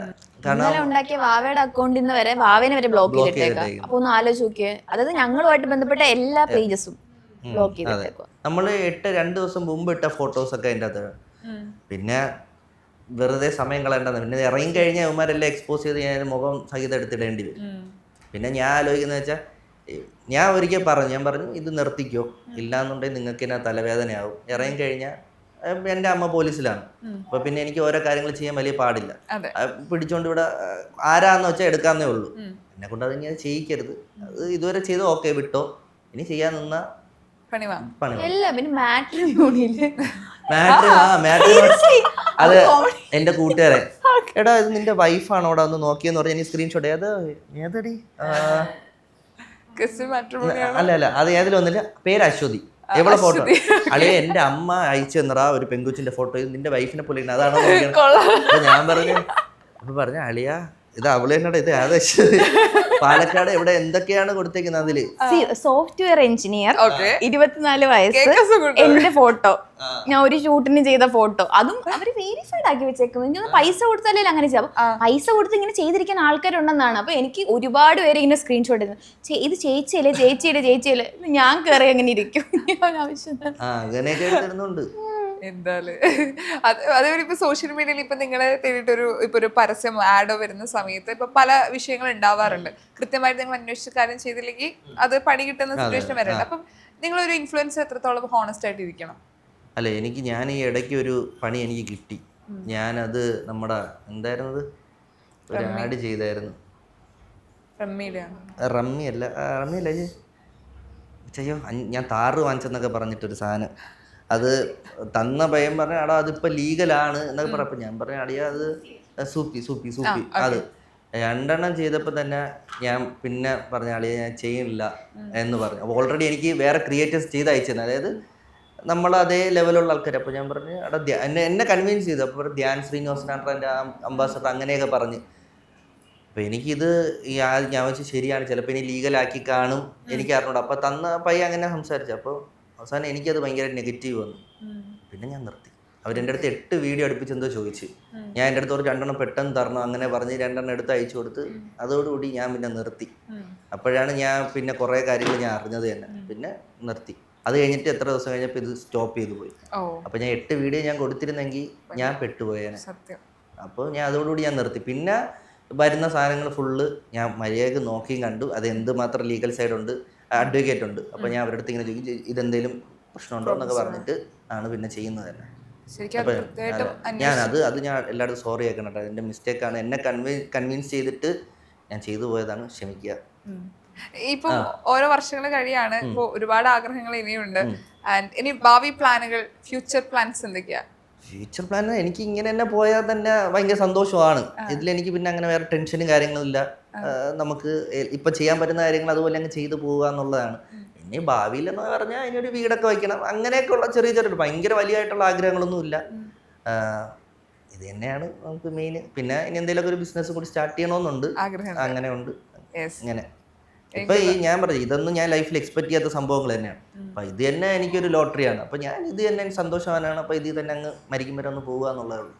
ഉണ്ടാക്കിയ വാവയുടെ അക്കൗണ്ടിൽ നിന്ന് വരെ വാവേനെ വരെ ബ്ലോക്ക് ചെയ്തിട്ടേക്കാം. അപ്പൊ ഒന്ന് ആലോചിച്ച് നോക്കിയേ, അതായത് ഞങ്ങളുമായിട്ട് ബന്ധപ്പെട്ട എല്ലാ പേജസും ബ്ലോക്ക് ചെയ്തിട്ടേക്കുക. നമ്മൾ 2 ദിവസം മുമ്പ് ഇട്ട ഫോട്ടോസ് ഒക്കെ അതിൻ്റെ അകത്ത്. പിന്നെ വെറുതെ സമയം കളയേണ്ടത്. പിന്നെ ഇറങ്ങി കഴിഞ്ഞാൽ അവന്മാരെല്ലാം എക്സ്പോസ് ചെയ്ത് ഞാൻ മുഖം സഹിതം എടുത്തിടേണ്ടി വരും. പിന്നെ ഞാൻ ആലോചിക്കുന്നത് വെച്ചാൽ ഞാൻ ഒരിക്കൽ ഞാൻ പറഞ്ഞു ഇത് നിർത്തിക്കോ, ഇല്ലാന്നുണ്ടെങ്കിൽ നിങ്ങൾക്ക് തന്നെ തലവേദനയാവും. ഇറങ്ങിക്കഴിഞ്ഞാൽ എൻ്റെ അമ്മ പോലീസിലാണ്, അപ്പൊ പിന്നെ എനിക്ക് ഓരോ കാര്യങ്ങൾ ചെയ്യാൻ വലിയ പാടില്ല. പിടിച്ചോണ്ട് ഇവിടെ ആരാന്ന് വെച്ചാൽ എടുക്കാന്നേ ഉള്ളൂ. എന്നെ കൊണ്ട് അത് ഞാൻ ചെയ്യിക്കരുത്. അത് ഇതുവരെ ചെയ്ത് ഓക്കെ വിട്ടോ, ഇനി ചെയ്യാൻ നിന്ന അത് എന്റെ കൂട്ടുകാരൻ എടാ ഇത് നിന്റെ വൈഫാണോടാ ഒന്ന് നോക്കിയെന്ന് പറഞ്ഞ സ്ക്രീൻഷോട്ട് ഏതടി അല്ല അത് ഏതിലൊന്നുമില്ല, പേര് അശ്വതി, എവിടെ ഫോട്ടോ അളിയെ എന്റെ അമ്മ അയച്ചു തന്നറാ ഒരു പെങ്കുച്ചിന്റെ ഫോട്ടോ, ഇത് നിന്റെ വൈഫിനെ പോലെ അതാണോ? അപ്പൊ ഞാൻ പറഞ്ഞു അളിയ ഇത് അവള് തന്നെടാ, ഇത് ഏതാ പാലക്കാട് എവിടെ എന്തൊക്കെയാണ് കൊടുത്തേക്കുന്നത് അതില്. സോഫ്റ്റ്വെയർ എഞ്ചിനീയർ, 24 വയസ്സ്, എന്റെ ഫോട്ടോ, ഞാൻ ഒരു ഷൂട്ടിന് ചെയ്ത ഫോട്ടോ, അതും അവര് വെരിഫൈഡ് ആക്കി വെച്ചേക്കും. എനിക്ക് പൈസ കൊടുത്താലേ അങ്ങനെ ചെയ്യാം. പൈസ കൊടുത്ത് ഇങ്ങനെ ചെയ്തിരിക്കാൻ ആൾക്കാരുണ്ടെന്നാണ്. അപ്പൊ എനിക്ക് ഒരുപാട് പേര് ഇങ്ങനെ സ്ക്രീൻഷോട്ട് ഇത് ചേച്ചിയല്ലേ ഞാൻ കയറി അങ്ങനെ ഇരിക്കും. എന്തായാലും അതേപോലെ ഇപ്പൊ സോഷ്യൽ മീഡിയയിൽ ഇപ്പൊ നിങ്ങളെ തേടിയിട്ടൊരു ഒരു പരസ്യം ആഡോ വരുന്ന സമയത്ത് ഇപ്പൊ പല വിഷയങ്ങൾ ഉണ്ടാവാറുണ്ട്. കൃത്യമായിട്ട് നിങ്ങൾ അന്വേഷിച്ച കാര്യം ചെയ്തില്ലെങ്കിൽ അത് പണി കിട്ടുന്ന സിറ്റുവേഷൻ വരണ്ട. അപ്പം നിങ്ങളൊരു ഇൻഫ്ലുവൻസർ എത്രത്തോളം ഹോണസ്റ്റ് ആയിട്ട് ഇരിക്കണം? അല്ല ഞാൻ ഈ ഇടയ്ക്ക് ഒരു പണി എനിക്ക് കിട്ടി. ഞാനത് നമ്മുടെ എന്തായിരുന്നത് ഒരു ആഡ് ചെയ്തായിരുന്നു. റമ്മിയല്ല ചെയ്യോ ഞാൻ താറ് വാങ്ങിച്ചെന്നൊക്കെ പറഞ്ഞിട്ടൊരു സാധനം അത് തന്ന പയ്യൻ പറഞ്ഞ അടാ അതിപ്പോ ലീഗലാണ് എന്നൊക്കെ പറഞ്ഞപ്പോ ഞാൻ പറഞ്ഞ അടിയാ അത് സൂപ്പി അത് 2 എണ്ണം ചെയ്തപ്പോൾ തന്നെ ഞാൻ പിന്നെ പറഞ്ഞ അളിയെ ഞാൻ ചെയ്യില്ല എന്ന് പറഞ്ഞു. അപ്പോൾ ഓൾറെഡി എനിക്ക് വേറെ ക്രിയേറ്റേഴ്സ് ചെയ്ത് അയച്ചിരുന്നു, അതായത് നമ്മൾ അതേ ലെവലുള്ള ആൾക്കാർ. അപ്പോൾ ഞാൻ പറഞ്ഞു എടാ എന്നെ കൺവിൻസ് ചെയ്തു. അപ്പോൾ ധ്യാൻ ശ്രീനിവാസനാണ് എൻ്റെ അംബാസഡർ അങ്ങനെയൊക്കെ പറഞ്ഞ്. അപ്പോൾ എനിക്കിത് ഞാൻ വെച്ച് ശരിയാണ്, ചിലപ്പോൾ ഇനി ലീഗലാക്കി കാണും, എനിക്ക് അറിഞ്ഞൂടാ. അപ്പോൾ തന്ന പയ്യ അങ്ങനെ സംസാരിച്ചു. അപ്പോൾ അവസാനം എനിക്കത് ഭയങ്കര നെഗറ്റീവ് വന്നു. പിന്നെ ഞാൻ നിർത്തി. അവരെൻ്റെ അടുത്ത് 8 വീഡിയോ അടുപ്പിച്ചെന്തോ ചോദിച്ചു. ഞാൻ എൻ്റെ അടുത്ത് ഒരു 2 എണ്ണം പെട്ടെന്ന് തരണം അങ്ങനെ പറഞ്ഞ് 2 എണ്ണം എടുത്ത് അയച്ചു കൊടുത്ത്. അതോടുകൂടി ഞാൻ പിന്നെ നിർത്തി. അപ്പോഴാണ് ഞാൻ പിന്നെ കുറേ കാര്യങ്ങൾ ഞാൻ അറിഞ്ഞത് തന്നെ. പിന്നെ നിർത്തി. അത് കഴിഞ്ഞിട്ട് എത്ര ദിവസം കഴിഞ്ഞപ്പോൾ ഇത് സ്റ്റോപ്പ് ചെയ്തു പോയി. അപ്പോൾ ഞാൻ 8 വീഡിയോ ഞാൻ കൊടുത്തിരുന്നെങ്കിൽ ഞാൻ പെട്ടുപോയേനെ. അപ്പോൾ ഞാൻ അതോടുകൂടി ഞാൻ നിർത്തി. പിന്നെ വരുന്ന സാധനങ്ങൾ ഫുള്ള് ഞാൻ മര്യാദയ്ക്ക് നോക്കിയും കണ്ടു. അത് എന്തുമാത്രം ലീഗൽ സൈഡുണ്ട്, അഡ്വക്കേറ്റ് ഉണ്ട്. അപ്പോൾ ഞാൻ അവരുടെ അടുത്ത് ഇങ്ങനെ ചോദിക്കും ഇതെന്തെങ്കിലും പ്രശ്നമുണ്ടോ എന്നൊക്കെ പറഞ്ഞിട്ട് ആണ് പിന്നെ ചെയ്യുന്നത് തന്നെ. ഞാൻ എല്ലായിടത്തും സോറി ആക്കണം കേട്ടോ, എൻ്റെ മിസ്റ്റേക്കാണ്. എന്നെ കൺവിൻസ് ചെയ്തിട്ട് ഞാൻ ചെയ്തു പോയതാണ്, ക്ഷമിക്കുക. ഇപ്പം ഓരോ വർഷങ്ങൾ കഴിയാണ്, ഇപ്പൊ ഒരുപാട് ആഗ്രഹങ്ങൾ ഇനിയുണ്ട്. ആൻഡ് ഇനി ഭാവി പ്ലാനുകൾ, ഫ്യൂച്ചർ പ്ലാൻസ് എന്തൊക്കെയാ? ഫ്യൂച്ചർ പ്ലാൻ എനിക്ക് ഇങ്ങനെ തന്നെ പോയാൽ തന്നെ ഭയങ്കര സന്തോഷമാണ്. ഇതിലെനിക്ക് പിന്നെ അങ്ങനെ വേറെ ടെൻഷനും കാര്യങ്ങളും ഇല്ല. നമുക്ക് ഇപ്പൊ ചെയ്യാൻ പറ്റുന്ന കാര്യങ്ങൾ അതുപോലെ അങ്ങ് ചെയ്തു പോവുക എന്നുള്ളതാണ്. ഇനി ഭാവിയിൽ എന്ന് പറഞ്ഞാൽ അതിനൊരു വീടൊക്കെ വയ്ക്കണം, അങ്ങനെയൊക്കെയുള്ള ചെറിയ ചെറിയ ഭയങ്കര വലിയതായിട്ടുള്ള ആഗ്രഹങ്ങളൊന്നും ഇല്ല. ഇത് തന്നെയാണ് നമുക്ക് മെയിൻ. പിന്നെ ഇനി എന്തെങ്കിലുമൊക്കെ ഒരു ബിസിനസ് കൂടി സ്റ്റാർട്ട് ചെയ്യണമെന്നുണ്ട്, അങ്ങനെ ഉണ്ട്. ഇങ്ങനെ ഇപ്പൊ ഞാൻ പറഞ്ഞു, ഇതൊന്നും ഞാൻ ലൈഫിൽ എക്സ്പെക്ട് ചെയ്യാത്ത സംഭവങ്ങൾ തന്നെയാണ്. അപ്പൊ ഇത് തന്നെ എനിക്കൊരു ലോട്ടറിയാണ്. അപ്പൊ ഞാൻ ഇത് തന്നെ സന്തോഷവാനാണ്. അപ്പൊ ഇത് തന്നെ അങ്ങ് മരിക്കും വരെ ഒന്ന് പോവുക എന്നുള്ളതേ ഉള്ളൂ.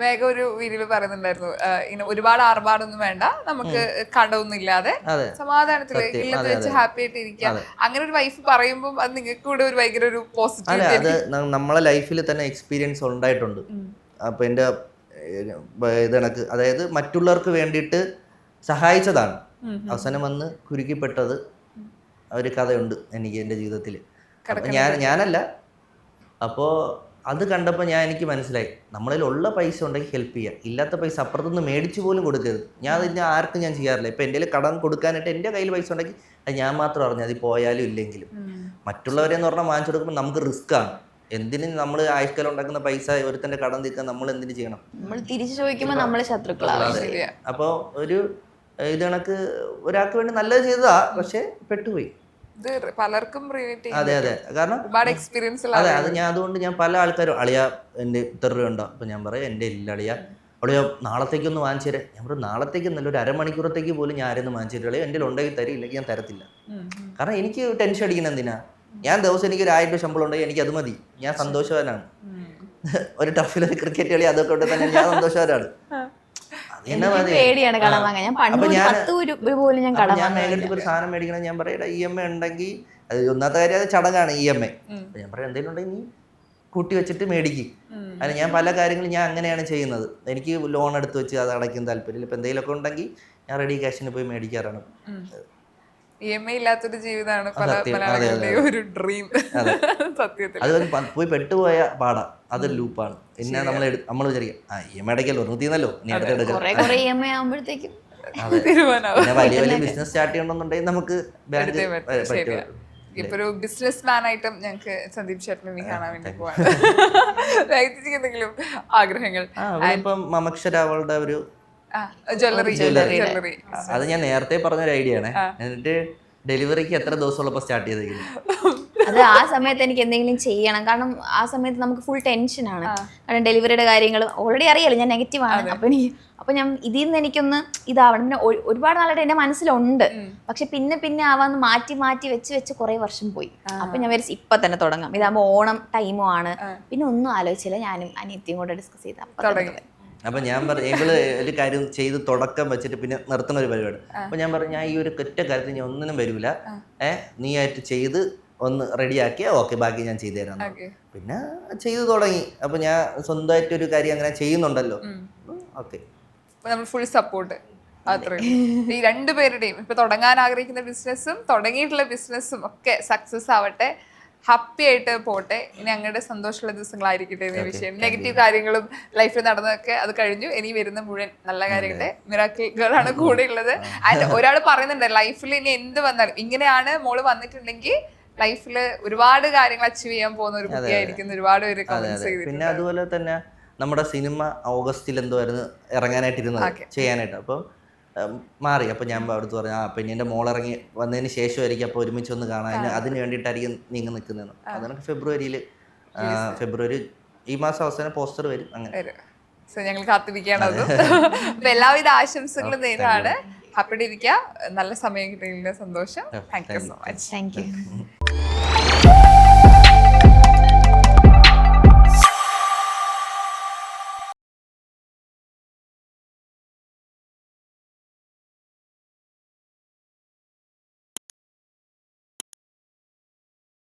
വേഗം ഒരു വീഡിയോയിൽ പറയുന്നുണ്ടായിരുന്നു, ഇങ്ങനെ ഒരുപാട് ആർഭാടൊന്നും വേണ്ട, നമുക്ക് കടമൊന്നും ഇല്ലാതെ സമാധാനത്തില് ഇല്ലത്ത് വെച്ച് ഹാപ്പി ആയിട്ട് ഇരിക്കുക. അങ്ങനെ ഒരു വൈഫ് പറയുമ്പോൾ അത് നിങ്ങൾക്ക് കൂടെ ഒരു ഭയങ്കര ഒരു പോസിറ്റീവ്. അത് നമ്മളെ ലൈഫിൽ തന്നെ എക്സ്പീരിയൻസ് ഉണ്ടായിട്ടുണ്ട്. അപ്പൊ എൻ്റെ ഇത് കണക്ക്, അതായത് മറ്റുള്ളവർക്ക് വേണ്ടിയിട്ട് സഹായിച്ചതാണ്, അവസാനം വന്ന് കുരുക്കിപ്പെട്ടത് ഒരു കഥയുണ്ട് എനിക്ക് എൻ്റെ ജീവിതത്തിൽ. അപ്പം ഞാനല്ല. അപ്പോൾ അത് കണ്ടപ്പോൾ എനിക്ക് മനസ്സിലായി, നമ്മളിലുള്ള പൈസ ഉണ്ടെങ്കിൽ ഹെൽപ്പ് ചെയ്യുക, ഇല്ലാത്ത പൈസ അപ്പുറത്തുനിന്ന് മേടിച്ചു പോലും കൊടുക്കരുത്. ഞാൻ ആർക്കും ഞാൻ ചെയ്യാറില്ല. ഇപ്പം എൻ്റെ കടം കൊടുക്കാനായിട്ട് എൻ്റെ കയ്യിൽ പൈസ ഉണ്ടെങ്കിൽ അത് ഞാൻ മാത്രം അറിഞ്ഞു, അത് പോയാലും ഇല്ലെങ്കിലും. മറ്റുള്ളവരെന്ന് പറഞ്ഞാൽ വാങ്ങിച്ചു കൊടുക്കുമ്പോൾ നമുക്ക് റിസ്ക് ആണ്. എന്തിന് നമ്മൾ ആയുഷ്കാലം ഉണ്ടാക്കുന്ന പൈസ ഒരുത്തൻ്റെ കടം തീർക്കാൻ നമ്മൾ എന്തിനു ചെയ്യണം? നമ്മൾ തിരിച്ചു ചോദിക്കുമ്പോൾ നമ്മളെ ശത്രുക്കളാണ്. അപ്പോൾ ഒരു ഇത് കണക്ക് ഒരാൾക്ക് വേണ്ടി നല്ലത് ചെയ്തതാ, പക്ഷെ പെട്ടുപോയി. പലർക്കും അതെ അതെ, കാരണം എക്സ്പീരിയൻസ്. അതെ, അത് അതുകൊണ്ട് ഞാൻ പല ആൾക്കാരും അളിയ എൻ്റെ ഇത്ര രൂപ ഉണ്ടോ, അപ്പം ഞാൻ പറയാം എൻ്റെ ഇല്ല അളിയ, അളിയോ നാളത്തേക്കൊന്ന് വാങ്ങിച്ചു തരാം. ഞാൻ പറയും നാളത്തേക്ക് നല്ല ഒരു അരമണിക്കൂറത്തേക്ക് പോലും ഞാൻ ആരെയൊന്നും വാങ്ങിച്ചു തരും, എൻ്റെ ഉണ്ടെങ്കിൽ തരും, ഇല്ലെങ്കിൽ ഞാൻ തരത്തില്ല. കാരണം എനിക്ക് ടെൻഷൻ അടിക്കണം എന്തിനാ? ഞാൻ ദിവസം എനിക്ക് 1000 രൂപ ശമ്പളം ഉണ്ടെങ്കിൽ എനിക്ക് അത് മതി, ഞാൻ സന്തോഷവാനാണ്. ഒരു ടഫിൽ ക്രിക്കറ്റ് കളി അതൊക്കെ കൊണ്ട് തന്നെ ഞാൻ സന്തോഷവാനാണ്. പേടിയാണ് കടം വാങ്ങാൻ. ഞാൻ മേഘത്തിൽ ഒരു സാധനം മേടിക്കണം, ഞാൻ പറയട്ടെ EMI ഉണ്ടെങ്കിൽ, അത് ഒന്നാമത്തെ കാര്യം അത് ചടങ്ങാണ് EMI. ഞാൻ പറയാം എന്തെങ്കിലും ഉണ്ടെങ്കിൽ നീ കൂട്ടി വെച്ചിട്ട് മേടിക്കും. അല്ല, ഞാൻ പല കാര്യങ്ങളും ഞാൻ അങ്ങനെയാണ് ചെയ്യുന്നത്. എനിക്ക് ലോൺ എടുത്ത് വെച്ച് അത് അടയ്ക്കാൻ താല്പര്യമില്ല. ഇപ്പം എന്തെങ്കിലുമൊക്കെ ഉണ്ടെങ്കിൽ ഞാൻ റെഡി ക്യാഷിന് പോയി മേടിക്കാറാണ്. EMI ഇല്ലാത്തൊരു ജീവിതമാണ് പല ഒരു ഡ്രീം. സത്യത്തിൽ അത് പോയി പെട്ടുപോയ പാടാ, അതൊരു ലൂപ്പാണ്. പിന്നെ നമ്മൾ വിചാരിക്കും EMI അടയ്ക്കല്ലോ, നിർത്തിയെന്നല്ലോ, ഇനി അടുത്തെടുക്കാം. പിന്നെ വലിയ വലിയ ബിസിനസ് സ്റ്റാർട്ട് ചെയ്യണമെന്നുണ്ടെങ്കിൽ നമുക്ക് ഇപ്പൊ ഒരു ബിസിനസ് മാൻ ആയിട്ടും ഞങ്ങൾക്ക് സന്ദീപ് ചേട്ടനെ കാണാൻ വേണ്ടി പോവാണ്. എന്തെങ്കിലും ആഗ്രഹങ്ങൾ? ഇപ്പം മമക്ഷര അവളുടെ ഒരു ജ്വല്ലറി, അത് ഞാൻ നേരത്തെ പറഞ്ഞൊരു ഐഡിയ ആണ്. എന്നിട്ട് ഡെലിവറിക്ക് എത്ര ദിവസമുള്ളപ്പോൾ സ്റ്റാർട്ട് ചെയ്തിരിക്കുന്നു. അത് ആ സമയത്ത് എനിക്ക് എന്തെങ്കിലും ചെയ്യണം. കാരണം ആ സമയത്ത് നമുക്ക് ഫുൾ ടെൻഷനാണ്. കാരണം ഡെലിവറിയുടെ കാര്യങ്ങൾ ഓൾറെഡി അറിയാലോ, ഞാൻ നെഗറ്റീവാണ്. അപ്പൊ ഞാൻ ഇതിൽ നിന്ന് എനിക്കൊന്ന് ഇതാവണം. പിന്നെ ഒരുപാട് നാളായിട്ട് എൻ്റെ മനസ്സിലുണ്ട്, പക്ഷെ പിന്നെ ആവാന്ന് മാറ്റി വെച്ച് കുറെ വർഷം പോയി. അപ്പൊ ഞാൻ വിചാരിച്ചു ഇപ്പൊ തന്നെ തുടങ്ങാം, ഇതാകുമ്പോൾ ഓണം ടൈമും ആണ്. പിന്നെ ഒന്നും ആലോചിച്ചില്ല, ഞാനും അനിയത്തിയും കൂടെ ഡിസ്കസ് ചെയ്ത് അപ്പം ഞാൻ പറഞ്ഞു ഇവള് ഒരു കാര്യം ചെയ്ത് തുടക്കം വെച്ചിട്ട് പിന്നെ നിർത്തുന്ന ഒരു പരിപാടി. അപ്പം ഞാൻ പറഞ്ഞു ഞാൻ ഈ ഒരു ഒറ്റ കാര്യത്തിൽ ഞാൻ ഒന്നിനും വരൂല, നീ ആയിട്ട് ചെയ്ത് ഒന്ന് റെഡിയാക്കിയാൽ ഓക്കെ, ബാക്കി ഞാൻ ചെയ്തു തരാം. പിന്നെ ചെയ്തു തുടങ്ങി. അപ്പം ഞാൻ സ്വന്തമായിട്ടൊരു കാര്യം അങ്ങനെ ചെയ്യുന്നുണ്ടല്ലോ, ഓക്കെ, നമ്മൾ ഫുൾ സപ്പോർട്ട്. അത്രയും ഈ രണ്ടുപേരുടെയും ഇപ്പൊ തുടങ്ങാൻ ആഗ്രഹിക്കുന്ന ബിസിനസ്സും തുടങ്ങിയിട്ടുള്ള ബിസിനസ്സും ഒക്കെ സക്സസ് ആവട്ടെ, ഹാപ്പി ആയിട്ട് പോട്ടെ. ഇനി അങ്ങയുടെ സന്തോഷമുള്ള ദിവസങ്ങളായിരിക്കട്ടെ എന്ന വിഷയം. നെഗറ്റീവ് കാര്യങ്ങളും ലൈഫിൽ നടന്നതൊക്കെ അത് കഴിഞ്ഞു, ഇനി വരുന്ന മുഴുവൻ നല്ല കാര്യങ്ങളെ മിറാക്കിളുകളാണ് കൂടെ ഉള്ളത്. ആൻഡ് ഒരാൾ പറയുന്നുണ്ട് ലൈഫിൽ ഇനി എന്ത് വന്നാലും ഇങ്ങനെയാണ് മോള് വന്നിട്ടുണ്ടെങ്കിൽ ലൈഫിൽ ഒരുപാട് കാര്യങ്ങൾ അച്ചീവ് ചെയ്യാൻ പോകുന്ന ഒരു കുട്ടിയായിരിക്കും. ഒരുപാട് പേര് കമന്റ്സ് ചെയ്തിട്ടുണ്ട്. പിന്നെ അതുപോലെ തന്നെ നമ്മുടെ സിനിമ ഓഗസ്റ്റിൽ എന്തുവായിരുന്നു ഇറങ്ങാനായിട്ടിരുന്നത്, ചെയ്യാനായിട്ട്. അപ്പം മാറി. അപ്പം ഞാൻ അടുത്ത് പറഞ്ഞു അപ്പം ഇനി എൻ്റെ മോളിറങ്ങി വന്നതിന് ശേഷമായിരിക്കും അപ്പോൾ ഒരുമിച്ച് ഒന്ന് കാണാൻ, അതിന് വേണ്ടിയിട്ടായിരിക്കും നീങ്ങി നിൽക്കുന്നതെന്ന്. അതാണ് ഫെബ്രുവരി ഈ മാസം അവസാനം പോസ്റ്റർ വരും. അങ്ങനെ ഞങ്ങൾ കാത്തിരിക്കുകയാണ്. അത് അപ്പൊ എല്ലാവിധ ആശംസകളും നേരാണ്. ഹാപ്പിയായിട്ട് ഇരിക്കുക. നല്ല സമയം കിട്ടിയതിന്റെ സന്തോഷം. Thank you so much. Thank you.